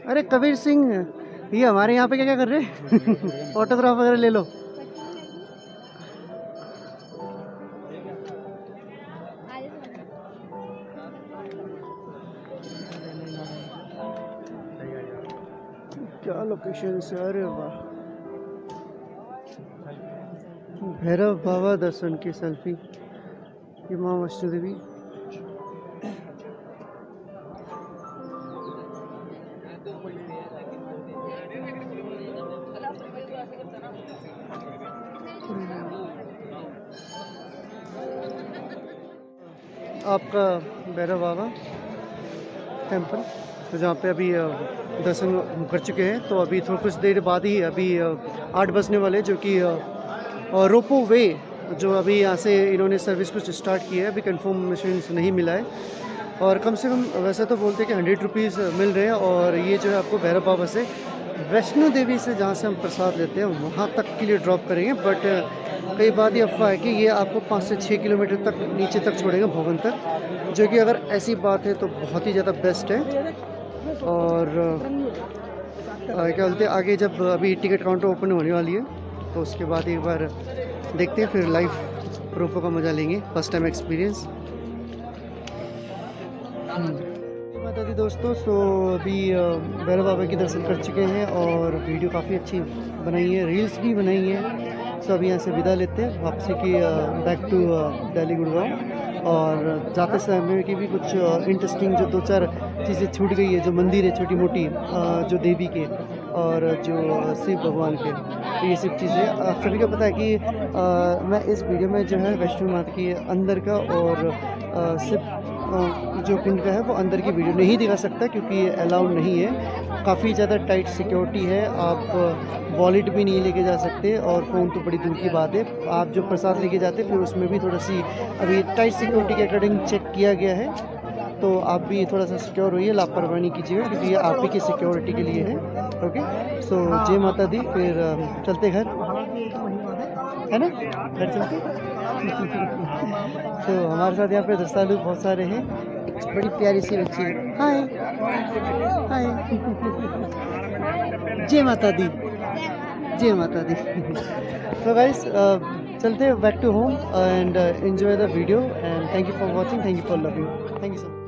अरे कबीर सिंह, ये हमारे यहाँ पे क्या क्या कर रहे हैं? ऑटोग्राफ वगैरह ले लो। क्या लोकेशन से, अरे वाह। भैरव बाबा दर्शन की सेल्फी, ये माँ वैष्णो देवी। आपका भैरव बाबा टेम्पल, तो जहाँ पे अभी दर्शन हम कर चुके हैं। तो अभी थोड़ा कुछ देर बाद ही अभी 8 बजने वाले, जो कि रोपो वे जो अभी यहाँ से इन्होंने सर्विस कुछ स्टार्ट की है, अभी कंफर्मेशन नहीं मिला है। और कम से कम वैसे तो बोलते हैं कि 100 रुपीज़ मिल रहे हैं। और ये जो है आपको भैरव बाबा से वैष्णो देवी से जहाँ से हम प्रसाद लेते हैं वहाँ तक के लिए ड्रॉप करेंगे। बट कई बात ये अफवाह है कि ये आपको 5 से 6 किलोमीटर तक नीचे तक छोड़ेंगे, भवन तक, जो कि अगर ऐसी बात है तो बहुत ही ज़्यादा बेस्ट है। और क्या बोलते हैं, आगे जब अभी टिकट काउंटर ओपन होने वाली है तो उसके बाद एक बार देखते हैं, फिर लाइव रोपो का मज़ा लेंगे, फर्स्ट टाइम एक्सपीरियंस। माता दी दोस्तों, सो अभी भैरव बाबा के दर्शन कर चुके हैं और वीडियो काफ़ी अच्छी बनाई है, रील्स भी बनाई है। सो अभी यहाँ से विदा लेते हैं वापसी की, बैक टू दिल्ली गुड़गांव। और जाते समय की भी कुछ इंटरेस्टिंग जो 2-4 चीज़ें छूट गई है, जो मंदिर है छोटी मोटी, जो देवी के और जो शिव भगवान के, तो ये सब चीज़ें आप सभी को पता है कि मैं इस वीडियो में जो है वैष्णो माता के अंदर का और शिव जो कुंड का है वो अंदर की वीडियो नहीं दिखा सकता, क्योंकि ये अलाउड नहीं है। काफ़ी ज़्यादा टाइट सिक्योरिटी है, आप वॉलेट भी नहीं लेके जा सकते और फ़ोन तो बड़ी दूर की बात है। आप जो प्रसाद लेके जाते फिर उसमें भी थोड़ा सी अभी टाइट सिक्योरिटी के अकॉर्डिंग चेक किया गया है। तो आप भी थोड़ा सा सिक्योर होइए, लापरवाही नहीं कीजिएगा, क्योंकि ये आप ही की सिक्योरिटी के लिए है। ओके, सो जय माता दी। फिर चलते घर, है ना, घर चलते। तो हमारे साथ यहाँ पे दोस्त लोग बहुत सारे हैं। बड़ी प्यारी सी बच्ची है, हाय हाय। जय माता दी, जय माता दी। तो गाइस चलते हैं back to home and enjoy the video and thank you for watching, thank you for loving, thank you so much.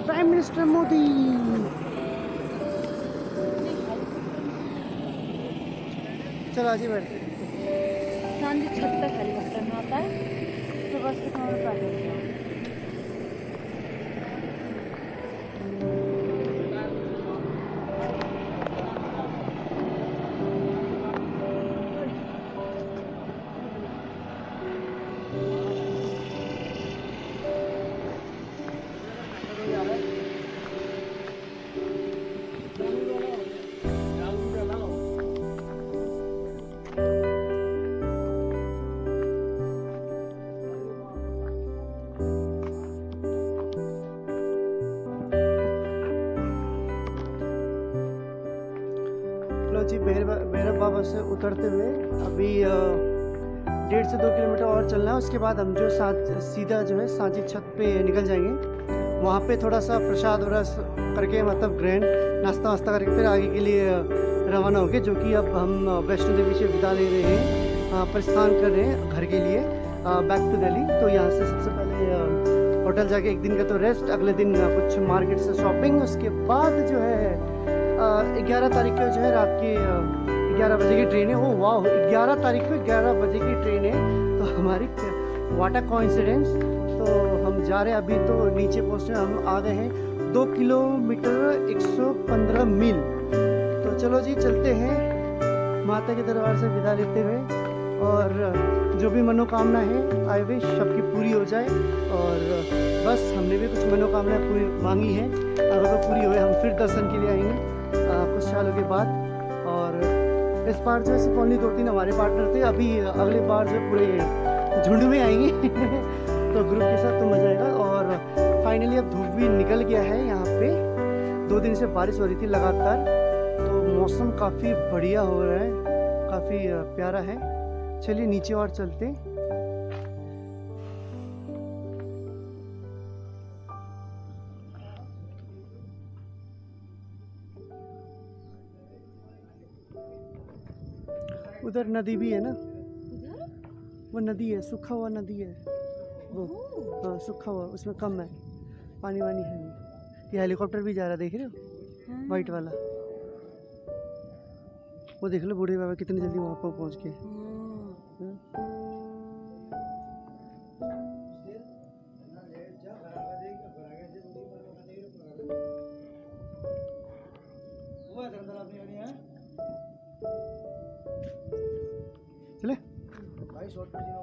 Prime minister Modi. चलो आज ही बैठते हैं। सांझी छत तक हेलीकॉप्टर में आता है, तो बस कितना रुपया लेते हैं। जी भैरव बाबा से उतरते हुए अभी 1.5 से 2 किलोमीटर और चलना है। उसके बाद हम जो सीधा जो है सांची छत पे निकल जाएंगे। वहाँ पे थोड़ा सा प्रसाद वगैरह करके मतलब ग्रैंड नाश्ता वास्ता करके फिर आगे के लिए रवाना हो गए, जो कि अब हम वैष्णो देवी से विदा ले रहे हैं, प्रस्थान कर रहे हैं घर के लिए बैक टू दिल्ली। तो यहाँ से सबसे पहले होटल जाके एक दिन का तो रेस्ट, अगले दिन कुछ मार्केट से शॉपिंग, उसके बाद जो है 11 तारीख को जो है रात के 11 बजे की ट्रेन है। ओ वाह, 11 तारीख को 11 बजे की ट्रेन है। तो हमारी व्हाट अ कोइंसिडेंस। तो हम जा रहे हैं अभी, तो नीचे पहुँचने हम आ गए हैं 2 किलोमीटर 115 मील। तो चलो जी चलते हैं माता के दरबार से विदा लेते हुए, और जो भी मनोकामना है आई विश सबकी पूरी हो जाए। और बस हमने भी कुछ मनोकामनाएं पूरी मांगी हैं, अगर वो पूरी हुए हम फिर दर्शन के लिए आएंगे कुछ सालों के बाद। और इस बार जो सिर्फ ओनली 2-3 हमारे पार्टनर थे, अभी अगली बार जो पूरे झुंड में आएंगे तो ग्रुप के साथ तो मजा आएगा। और फाइनली अब धूप भी निकल गया है। यहाँ पे 2 दिन से बारिश हो रही थी लगातार, तो मौसम काफ़ी बढ़िया हो रहा है, काफ़ी प्यारा है। चलिए नीचे और चलते। उधर नदी भी है ना, वो नदी है, सूखा हुआ नदी है वो, हाँ सूखा हुआ, उसमें कम है पानी वानी है नहीं। ये हेलीकॉप्टर भी जा रहा है, देख रहे हो वाइट वाला, वो देख लो बूढ़े बाबा कितनी जल्दी वहाँ पर पहुँच गए। चले भाई शॉर्ट कर दिया।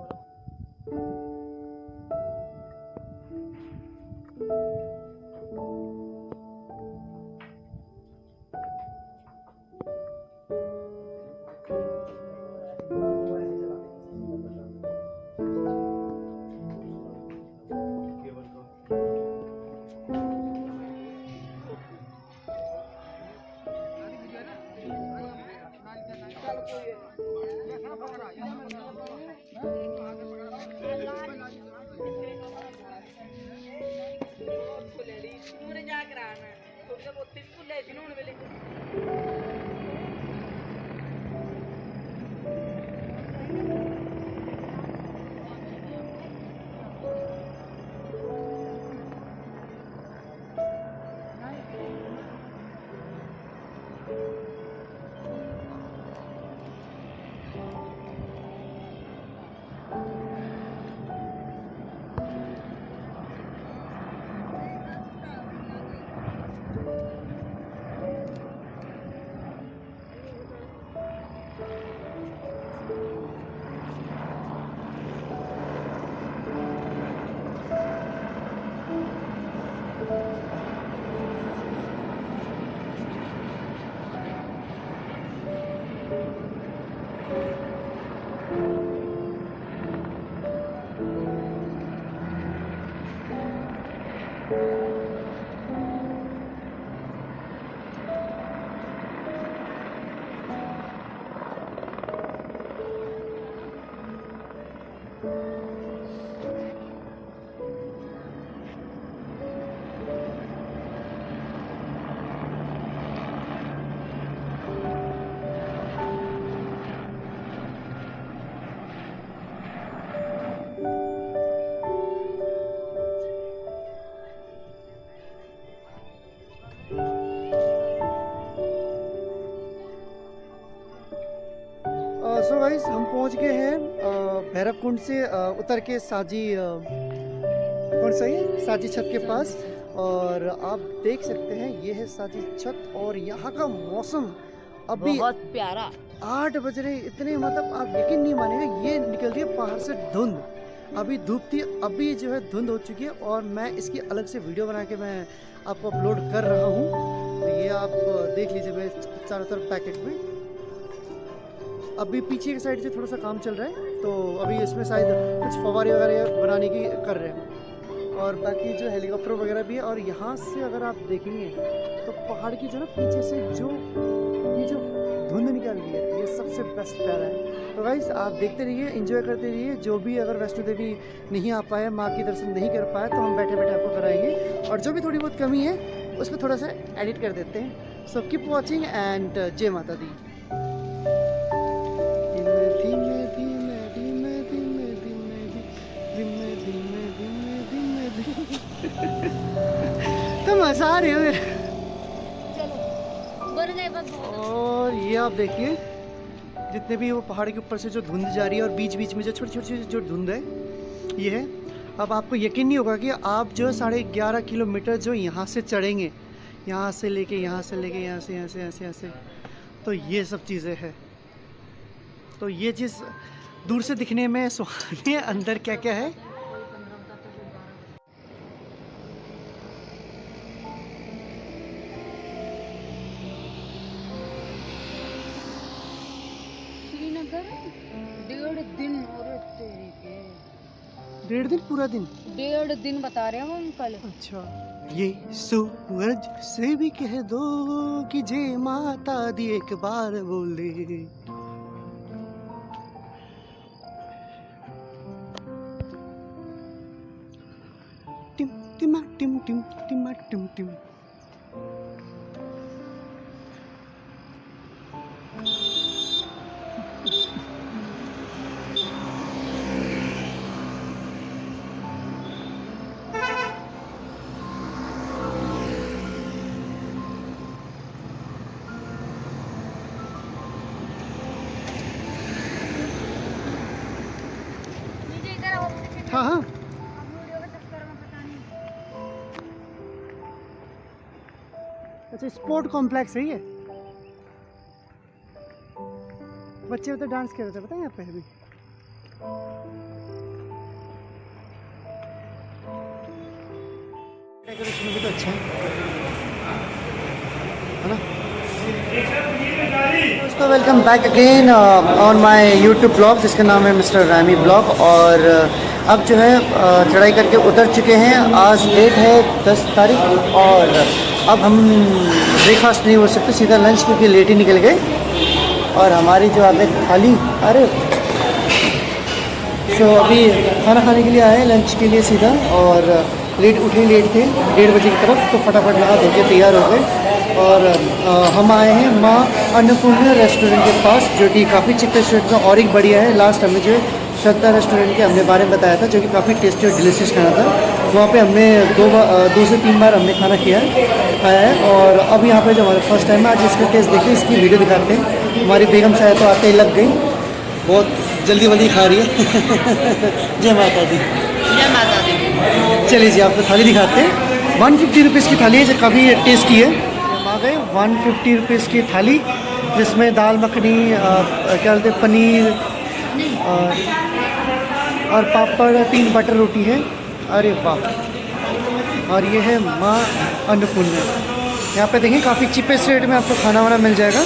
सो गाइस हम पहुंच गए हैं भैरवकुंड से उतर के साजी कौन सा है साजी छत के पास। और आप देख सकते हैं ये है साजी छत, और यहाँ का मौसम अभी बहुत प्यारा। 8 बज रहे, इतने मतलब आप यकीन नहीं मानेंगे, ये निकल रही है पहाड़ से धुंध। अभी धूप थी, अभी जो है धुंध हो चुकी है, और मैं इसकी अलग से वीडियो बना के मैं आपको अपलोड कर रहा हूँ। तो ये आप देख लीजिए मेरे चारों तरफ पैकेट में। अभी पीछे की साइड से थोड़ा सा काम चल रहा है, तो अभी इसमें शायद कुछ फव्वारे वगैरह बनाने की कर रहे हैं, और बाकी जो हेलीकॉप्टर वगैरह भी है। और यहाँ से अगर आप देखेंगे तो पहाड़ की जो ना पीछे से जो ये जो धुंध निकाल दी है, ये सबसे बेस्ट प्यारा है। तो गाइस आप देखते रहिए, एंजॉय करते रहिए। जो भी अगर वैष्णो देवी नहीं आ पाए, माँ के दर्शन नहीं कर पाए, तो हम बैठे बैठे आपको कराएंगे, और जो भी थोड़ी बहुत कमी है उसको थोड़ा सा एडिट कर देते हैं। सो कीप वॉचिंग एंड जय माता दी। तो मजा आ रही हो मेरे। और ये आप देखिए, जितने भी वो पहाड़ के ऊपर से जो धुंध जा रही है, और बीच बीच में जो छोटी छोटी जो धुंध है, ये है। अब आपको यकीन नहीं होगा कि आप जो 11.5 किलोमीटर जो यहाँ से चढ़ेंगे, यहाँ से लेके यहाँ से लेके यहाँ से, तो ये सब चीज़ें हैं। तो ये चीज़ दूर से दिखने में सुहानी है, अंदर क्या क्या है। श्रीनगर 1.5 दिन और तेरी के 1.5 दिन, पूरा दिन? 1.5 दिन बता रहे हैं वो अंकल। अच्छा, ये सूरज से भी कह दो कि जय माता दी एक बार बोले। टिम टिमा टिम टिम टिमा टिम टिम। हाँ हाँ, अच्छा स्पोर्ट कॉम्प्लेक्स है ये। बच्चे तो डांस कर रहे थे, पता है यहाँ पे अभी। डेकोरेशन भी तो अच्छा है ना। दोस्तों welcome back again on my YouTube blog, जिसका नाम है मिस्टर रामी ब्लॉग। और अब जो है चढ़ाई करके उतर चुके हैं। आज डेट है 10 तारीख, और अब हम ब्रेकफास्ट नहीं हो सकते, सीधा लंच, क्योंकि लेट ही निकल गए। और हमारी जो आगे थाली, अरे सो अभी खाना खाने के लिए आए हैं, लंच के लिए सीधा। और लेट उठे, लेट थे 1:30 बजे की तरफ, तो फटाफट नहा धो के तैयार हो गए। और हम आए हैं माँ अन्नपूर्णा रेस्टोरेंट के पास, जो कि काफ़ी चिप रेस्टोरेंट में और एक बढ़िया है। लास्ट हमें जो श्रद्धा रेस्टोरेंट के हमने बारे में बताया था, जो कि काफ़ी टेस्टी और डिलीशियस खाना था। वहाँ पे हमने 2 से 3 बार हमने खाना खाया है। और अब यहाँ पे जो हमारा फर्स्ट टाइम है, आज इसका टेस्ट देखिए, इसकी वीडियो दिखाते हैं। हमारी बेगम साहब तो आते ही लग गई, बहुत जल्दी जल्दी खा रही है। जय माता दी। जय माता दी। चलिए जी, आपको थाली दिखाते हैं। 150 रुपीज़ की थाली है, जो काफ़ी टेस्टी है। हम आ गए 150 रुपीज़ की थाली, जिसमें दाल मखनी, क्या बोलते हैं, पनीर और पापड़, 3 बटर रोटी है। अरे वाह। और ये है माँ अन्नपूर्णा। यहाँ पे देखिए काफ़ी चीपेस्ट रेट में आपको खाना वाना मिल जाएगा।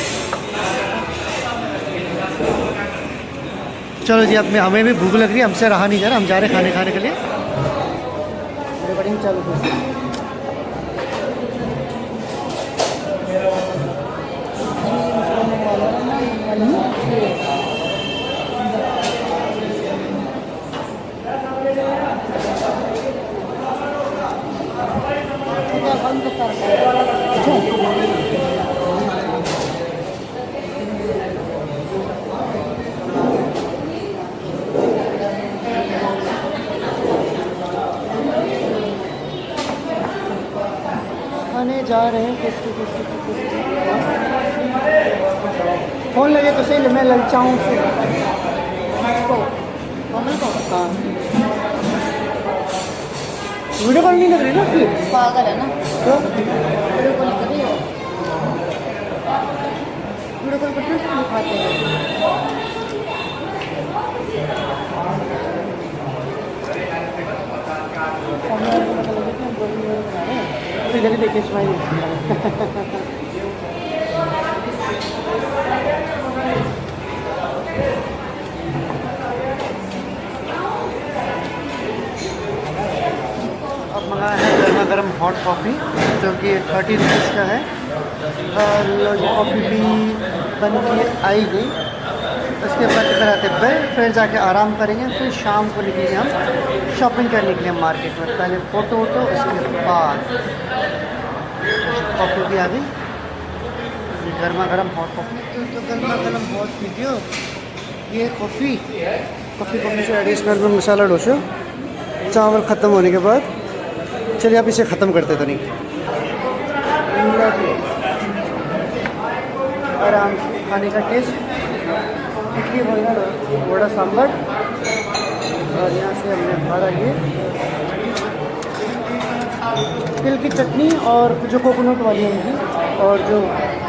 चलो जी, अब हमें भी भूख लग रही है, हमसे रहा नहीं जा रहा, हम जा रहे खाने खाने के लिए। रिकॉर्डिंग चालू कर। खाने जा रहे हैं कुछ। फोन लगे तो सही, मैं ललचाऊँ से। हाँ, वीडियो कॉल नहीं लग रही ना आपकी? पागल है ना, तो वीडियो कॉल कर रही हो, वीडियो कॉल करते हैं, दिखाते हैं। इधर ही देखिए स्माइल। अब मंगाया है गर्मा गर्म हॉट कॉफ़ी, जो कि 30 रुपीज़ का है। लो जी कॉफ़ी भी बन के आई गई। उसके बाद कराते बेल, फिर जाके आराम करेंगे, फिर शाम को निकलेंगे हम शॉपिंग करने के लिए मार्केट में। पहले फ़ोटो वोटो, उसके बाद कॉफ़ी भी आ गई, गर्मा गर्म हॉट कॉफ़ी। तो गर्मा गर्म हॉट पीती हो ये कॉफ़ी से एडिशनल में मसाला डोसा चावल ख़त्म होने के बाद। चलिए आप इसे ख़त्म करते तो नहीं, आराम से खाने का टेस्ट, इडली वड़ा सांभर, और यहाँ से हमने खाया ये तिल की चटनी और जो कोकोनट वाली है इनकी, और जो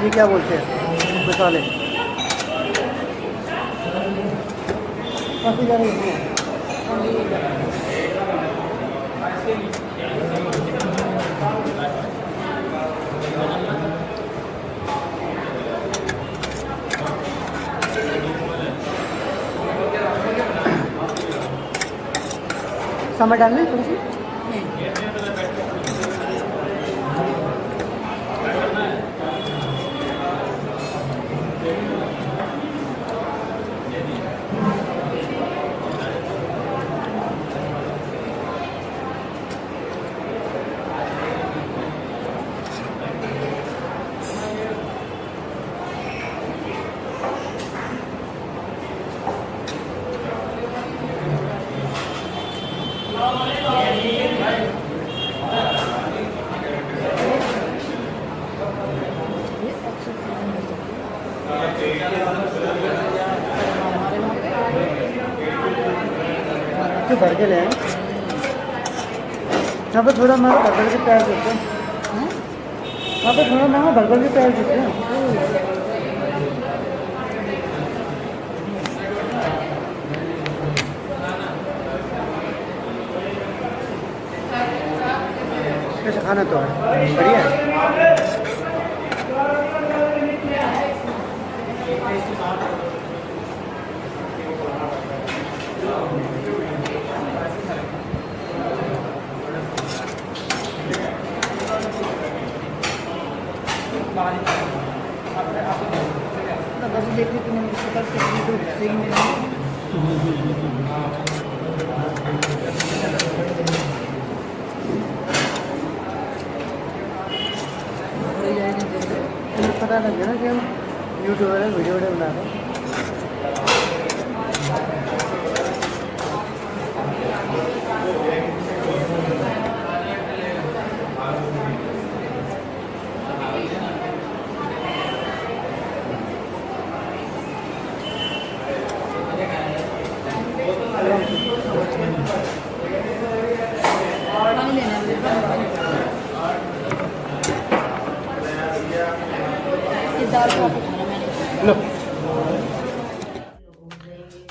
ये क्या बोलते हैं मसाले, काफ़ी ज़्यादा सांभर डालना है थोड़ी सी। तो भर के ले आए। यहाँ पर थोड़ा महंगा बर्गर के प्याज देते हैं, यहाँ पर थोड़ा महंगा बर्गर के प्याज देते हैं। कैसा खाना तो है बढ़िया है। देख रही तुम्हें शक्ल कितनी तो सही नहीं पता लग गया ना कि हम यूट्यूबर है, वीडियो बना रहे हैं।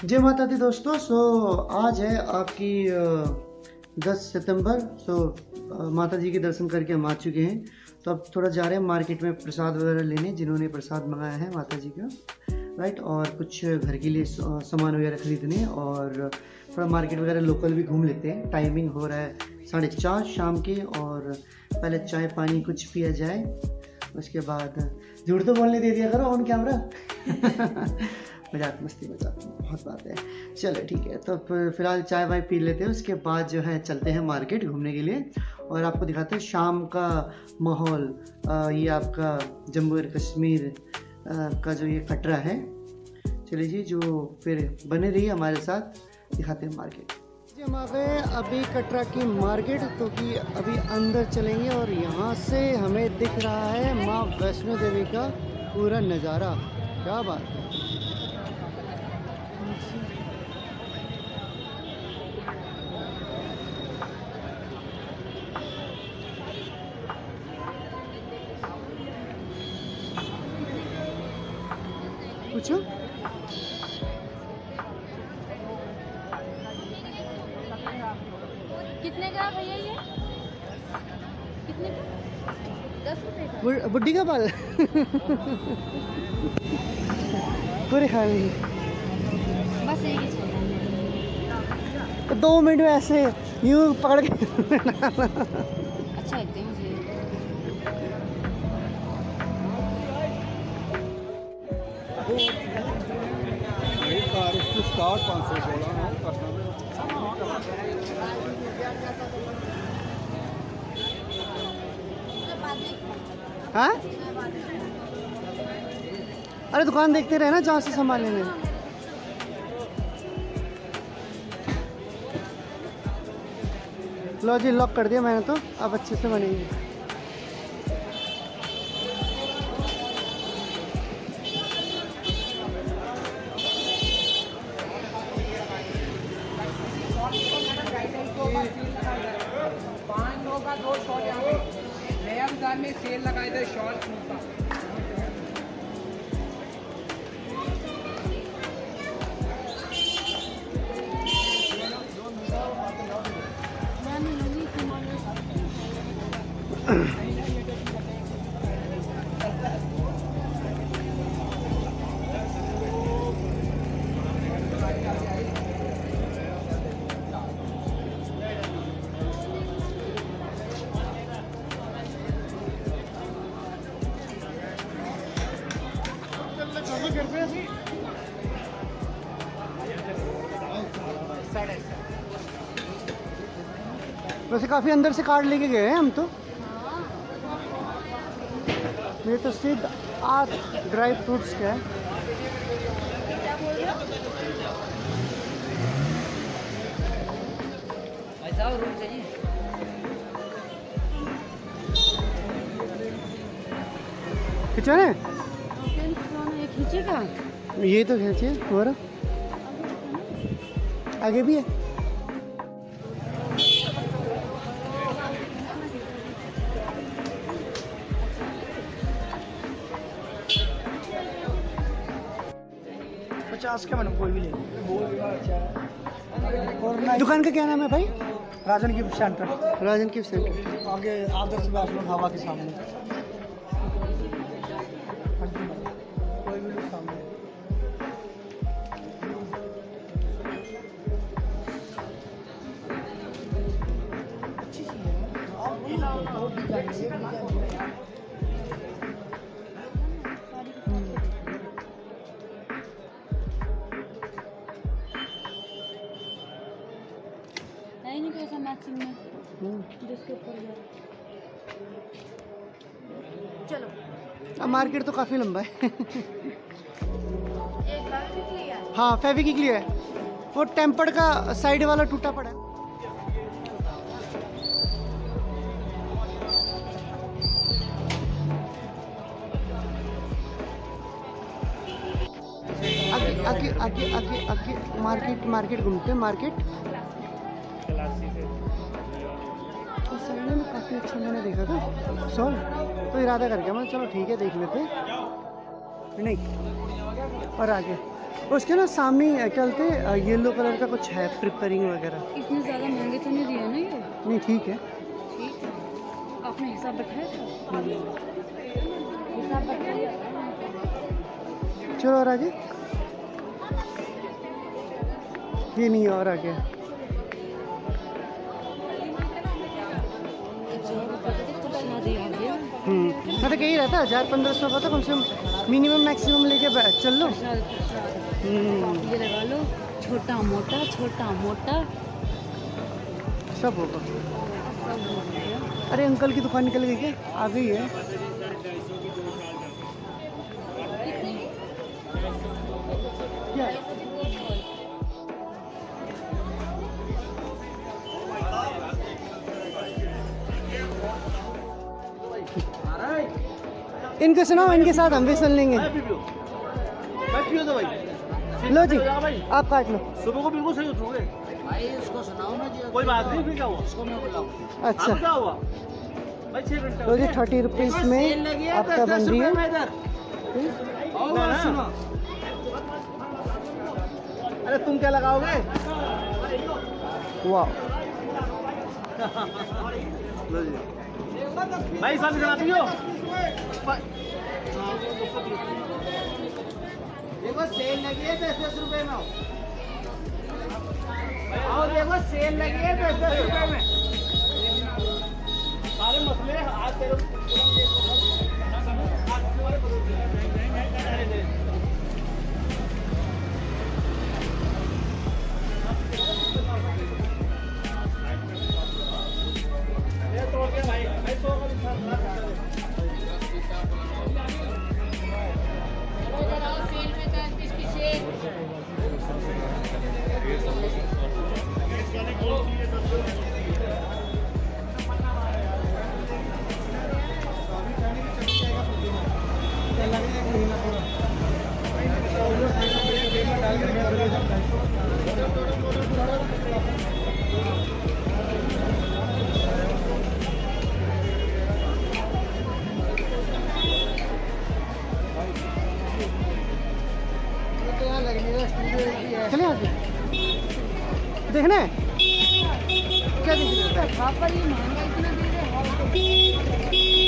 जय माता दी दोस्तों। सो आज है आपकी 10 सितंबर। सो माता जी के दर्शन करके हम आ चुके हैं, तो अब थोड़ा जा रहे हैं मार्केट में प्रसाद वगैरह लेने, जिन्होंने प्रसाद मंगाया है माता जी का, राइट, और कुछ घर के लिए सामान वगैरह खरीदने, और थोड़ा मार्केट वगैरह लोकल भी घूम लेते हैं। टाइमिंग हो रहा है 4:30 शाम के, और पहले चाय पानी कुछ पिया जाए, उसके बाद झूठ तो बोलने दे दिया करो ऑन कैमरा। मजाक मस्ती बहुत बात है। चलो ठीक है, तो फिलहाल चाय वाय पी लेते हैं, उसके बाद जो है चलते हैं मार्केट घूमने के लिए, और आपको दिखाते हैं शाम का माहौल। ये आपका जम्मू और कश्मीर का जो ये कटरा है। चलिए जी, जो फिर बने रहिए हमारे साथ, दिखाते हैं मार्केट। जी हम आ गए अभी कटरा की मार्केट, तो कि अभी अंदर चलेंगे, और यहाँ से हमें दिख रहा है माँ वैष्णो देवी का पूरा नज़ारा। क्या बात है। पूछो कितने का भैया ये? कितने का? 10 रुपए का। बुड्ढी का बाल पूरे खा ली। बस एक ही चाहिए। तो 2 मिनट में ऐसे यूँ पकड़ के अच्छा लगते हैं मुझे। कार इसको स्टार्ट 500 बोला ना करना हाँ अरे दुकान देखते रहे ना जहाँ से सामान लेने। लो जी लॉक कर दिया मैंने तो, अब अच्छे से बनेंगे। नया बाजार में सेल लगाए थे शॉर्ट का। वैसे काफ़ी अंदर से कार्ड लेके गए हैं हम तो। ये तो सिद्ध आर्ट ड्राई फ्रूट्स का है। खिंचाना है खींचेगा। ये तो खींचे और आगे भी है। का मैडम कोई भी ले। दुकान का क्या नाम है भाई? राजन गिफ्ट सेंटर राजन गिफ्ट सेंटर। आगे आदर्श बैचलर ढाबा के सामने। कोई भी लोग सामने। अच्छी चीज़ है। नहीं कैसा मैचिंग में जिसके ऊपर चलो। अब मार्केट तो काफ़ी लंबा है। एक फेविक्विक लिया है। हाँ फेविक्विक लिया है, वो टेम्पर्ड का साइड वाला टूटा पड़ा है। आगे आगे आगे आगे आगे मार्केट घूमते हैं। मार्केट साइड में काफ़ी अच्छा मैंने देखा था सॉल, तो इरादा करके मैं चलो ठीक है देख लेते नहीं। और आगे उसके ना सामने चलते येलो कलर का कुछ है प्रिपेयरिंग वगैरह। इसमें ज़्यादा महंगे तो नहीं दिया ना ये? नहीं ठीक है। ठीक है, आपने हिसाब बताया था? हिसाब बताया। चलो और आगे ये नहीं है और आगे मैं तो कहीं रहता 1000-1500 का तो कम से कम मिनिमम मैक्सिमम लेके चल लो। ये लगा लो, छोटा मोटा सब होगा। सब हो गया। अरे अंकल की दुकान निकल गई क्या? आ गई है। क्या इनको सुनाओ, इनके साथ हम भी सुन लेंगे। लो जी आप काट लो। सुबह को बिल्कुल सही उठोगे भाई उसको सुनाओ ना जी। कोई बात नहीं, फिर क्या हुआ? उसको मैं बुलाऊं। अच्छा क्या हुआ भाई? 6 घंटे तो जी 30 रुपीज़ में आपका बन रही है। अरे तुम क्या लगाओगे? वाह भाई साहब जरा पियो। देखो सेल लगी है 10-10 रुपए में। और देखो सेल लगी है 10-10 रुपए में। सारे मसले आज तेरे देखना है क्या देख रहे हो? पापा ये महंगा इतना दे रहे हैं।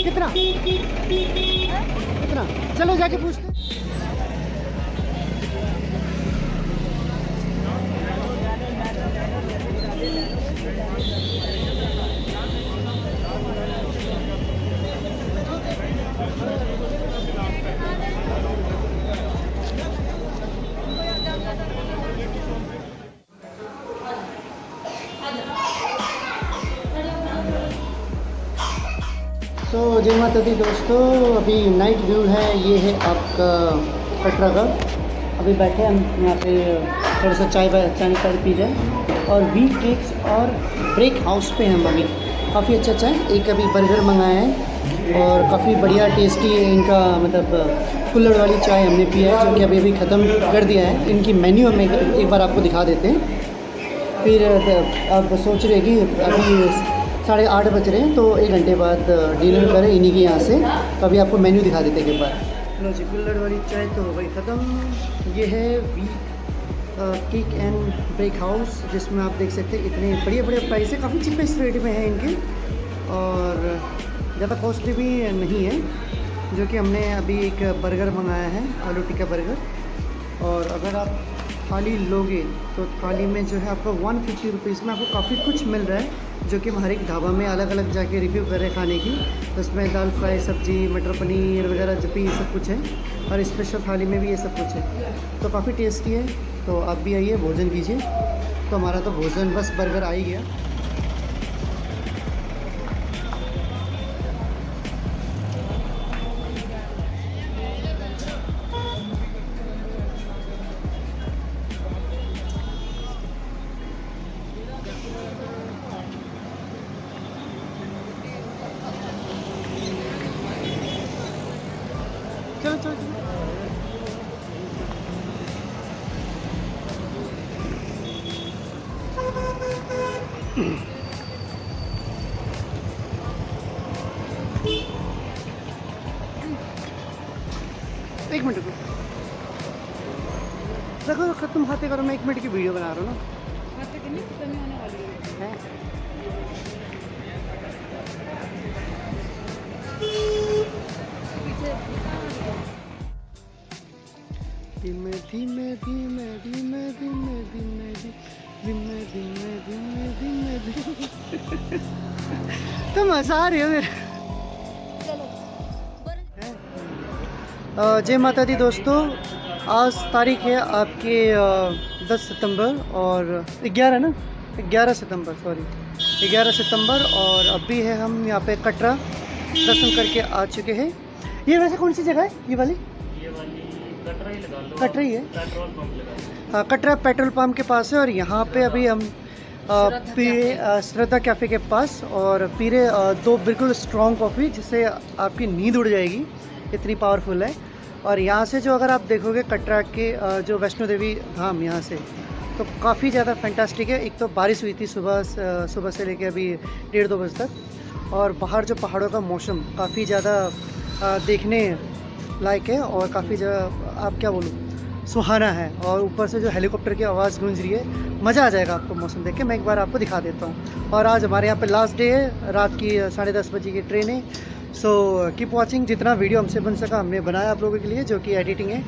कितना कितना? चलो जाके पूछते हैं। तो जय माता दी दोस्तों, अभी नाइट व्यू है, ये है आपका कटरा का। अभी बैठे हम यहाँ पे थोड़ा सा चाय पी रहे हैं और वी केक्स और ब्रेक हाउस पे हम अभी। काफ़ी अच्छा है। एक अभी बर्गर मंगाया है और काफ़ी बढ़िया टेस्टी इनका मतलब कुल्हड़ वाली चाय हमने पिया है, जो कि अभी ख़त्म कर दिया है। इनकी मेन्यू हम एक बार आपको दिखा देते हैं। फिर आप सोच रहे कि अभी 8:30 बज रहे हैं, तो 1 घंटे बाद डिनर करें इन्हीं के यहाँ से। तो अभी आपको मेन्यू दिखा देते हैं एक बार। लो जी, कुल्हड़ वाली चाय तो हो गई ख़त्म। ये है we cake and break house, जिसमें आप देख सकते हैं इतने बड़े प्राइस है, काफ़ी चीपेस्ट रेट में है इनके और ज़्यादा कॉस्टली भी नहीं है। जो कि हमने अभी एक बर्गर मंगाया है, आलू टिक्का बर्गर। और अगर आप थाली लोगे तो थाली में जो है आपको 150 रुपीज़ में आपको काफ़ी कुछ मिल रहा है, जो कि हम हर एक ढाबा में अलग अलग जाके रिव्यू कर रहे हैं खाने की। तो उसमें दाल फ्राई, सब्जी, मटर पनीर वगैरह जब भी ये सब कुछ है, और स्पेशल थाली में भी ये सब कुछ है। तो काफ़ी टेस्टी है, तो आप भी आइए, भोजन कीजिए। तो हमारा तो भोजन बस बर्गर आ ही गया। चलो चलो चलो। एक मिनट रुको, देखो तुम खाते करो, मैं 1 मिनट की वीडियो बना रहा हूँ ना। खाते कितनी खत्म होने वाली है। है? धीमे धीमे धीमे धीमे धीमे धीमे धीमे धीमे धीमे धीमे तुम हंसा रहे हो मेरे। जय माता दी दोस्तों, आज तारीख है आपके 10 सितंबर और 11 सितंबर सॉरी 11 सितंबर। और अभी है हम यहाँ पे कटरा दर्शन करके आ चुके हैं। ये वैसे कौन सी जगह है ये वाली? कटरा ही लगा लो, कटरा ही है। पेट्रोल पंप लगा लो। हाँ, कटरा पेट्रोल पंप के पास है। और यहाँ पे अभी हम पीरे श्रद्धा कैफ़े के पास और पीरे 2 बिल्कुल स्ट्रॉन्ग कॉफ़ी, जिससे आपकी नींद उड़ जाएगी, इतनी पावरफुल है। और यहाँ से जो अगर आप देखोगे कटरा के जो वैष्णो देवी धाम, यहाँ से तो काफ़ी ज़्यादा फैंटास्टिक है। एक तो बारिश हुई थी सुबह से लेके अभी 1:30-2 बजे तक, और बाहर जो पहाड़ों का मौसम काफ़ी ज़्यादा देखने लायक है और काफ़ी ज़्यादा आप क्या बोलूँ सुहाना है। और ऊपर से जो हेलीकॉप्टर की आवाज़ गूंज रही है, मज़ा आ जाएगा आपको मौसम देख के। मैं एक बार आपको दिखा देता हूँ। और आज हमारे यहाँ पे लास्ट डे है, रात की 10:30 बजे की ट्रेन है। सो कीप वॉचिंग, जितना वीडियो हमसे बन सका हमने बनाया आप लोगों के लिए, जो कि एडिटिंग है।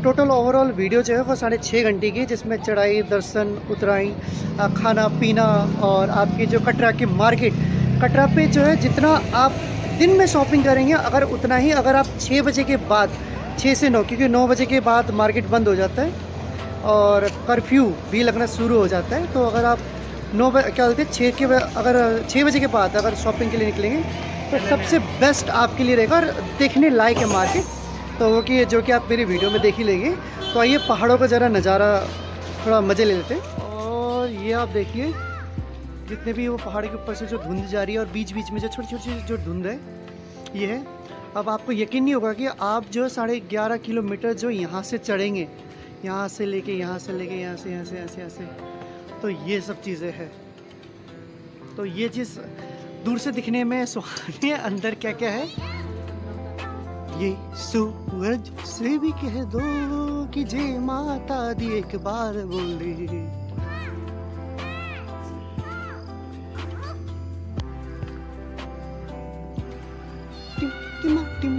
टोटल ओवरऑल वीडियो जो है वो 6.5 घंटे की, जिसमें चढ़ाई, दर्शन, उतराई, खाना पीना और आपकी जो कटरा की मार्केट, कटरा पे जो है जितना आप दिन में शॉपिंग करेंगे अगर उतना ही, अगर आप 6 बजे के बाद 6 से 9, क्योंकि 9 बजे के बाद मार्केट बंद हो जाता है और कर्फ्यू भी लगना शुरू हो जाता है। तो अगर आप 9 बजे क्या बोलते हैं अगर 6 बजे के बाद अगर शॉपिंग के लिए निकलेंगे तो सबसे बेस्ट आपके लिए रहेगा और देखने लायक है मार्केट। तो वो कि जो कि आप मेरी वीडियो में देख ही लेंगे। तो आइए पहाड़ों का ज़रा नज़ारा थोड़ा मज़े ले लेते हैं। और ये आप देखिए जितने भी वो पहाड़ के ऊपर से जो धुंध जा रही है और बीच बीच में जो छोटी छोटी जो धुंध है ये है। अब आपको यकीन नहीं होगा कि आप जो 11.5 किलोमीटर जो यहाँ से चढ़ेंगे, यहाँ से लेके यहाँ से, तो ये सब चीज़ें हैं। तो ये चीज़ दूर से दिखने में सुहानी है, अंदर क्या क्या है ये सूरज से भी कह दो कि जय माता दी एक बार बोले।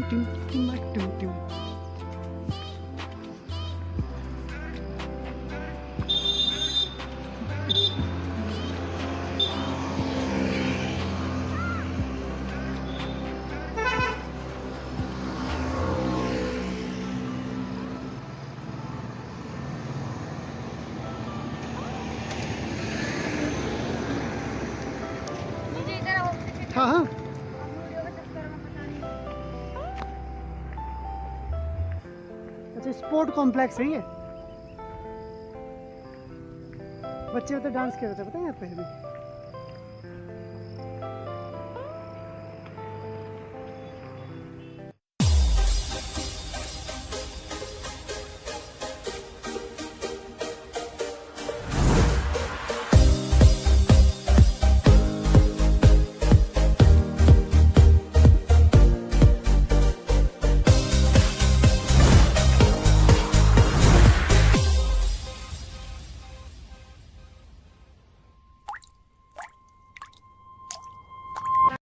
टिम टिम टिम टिम। मुझे इधर आओ। हाँ हाँ वीडियो के चक्कर में पता नहीं। अच्छा स्पोर्ट कॉम्प्लेक्स है ये। बच्चे तो डांस कर रहे थे पता है यहाँ पे भी।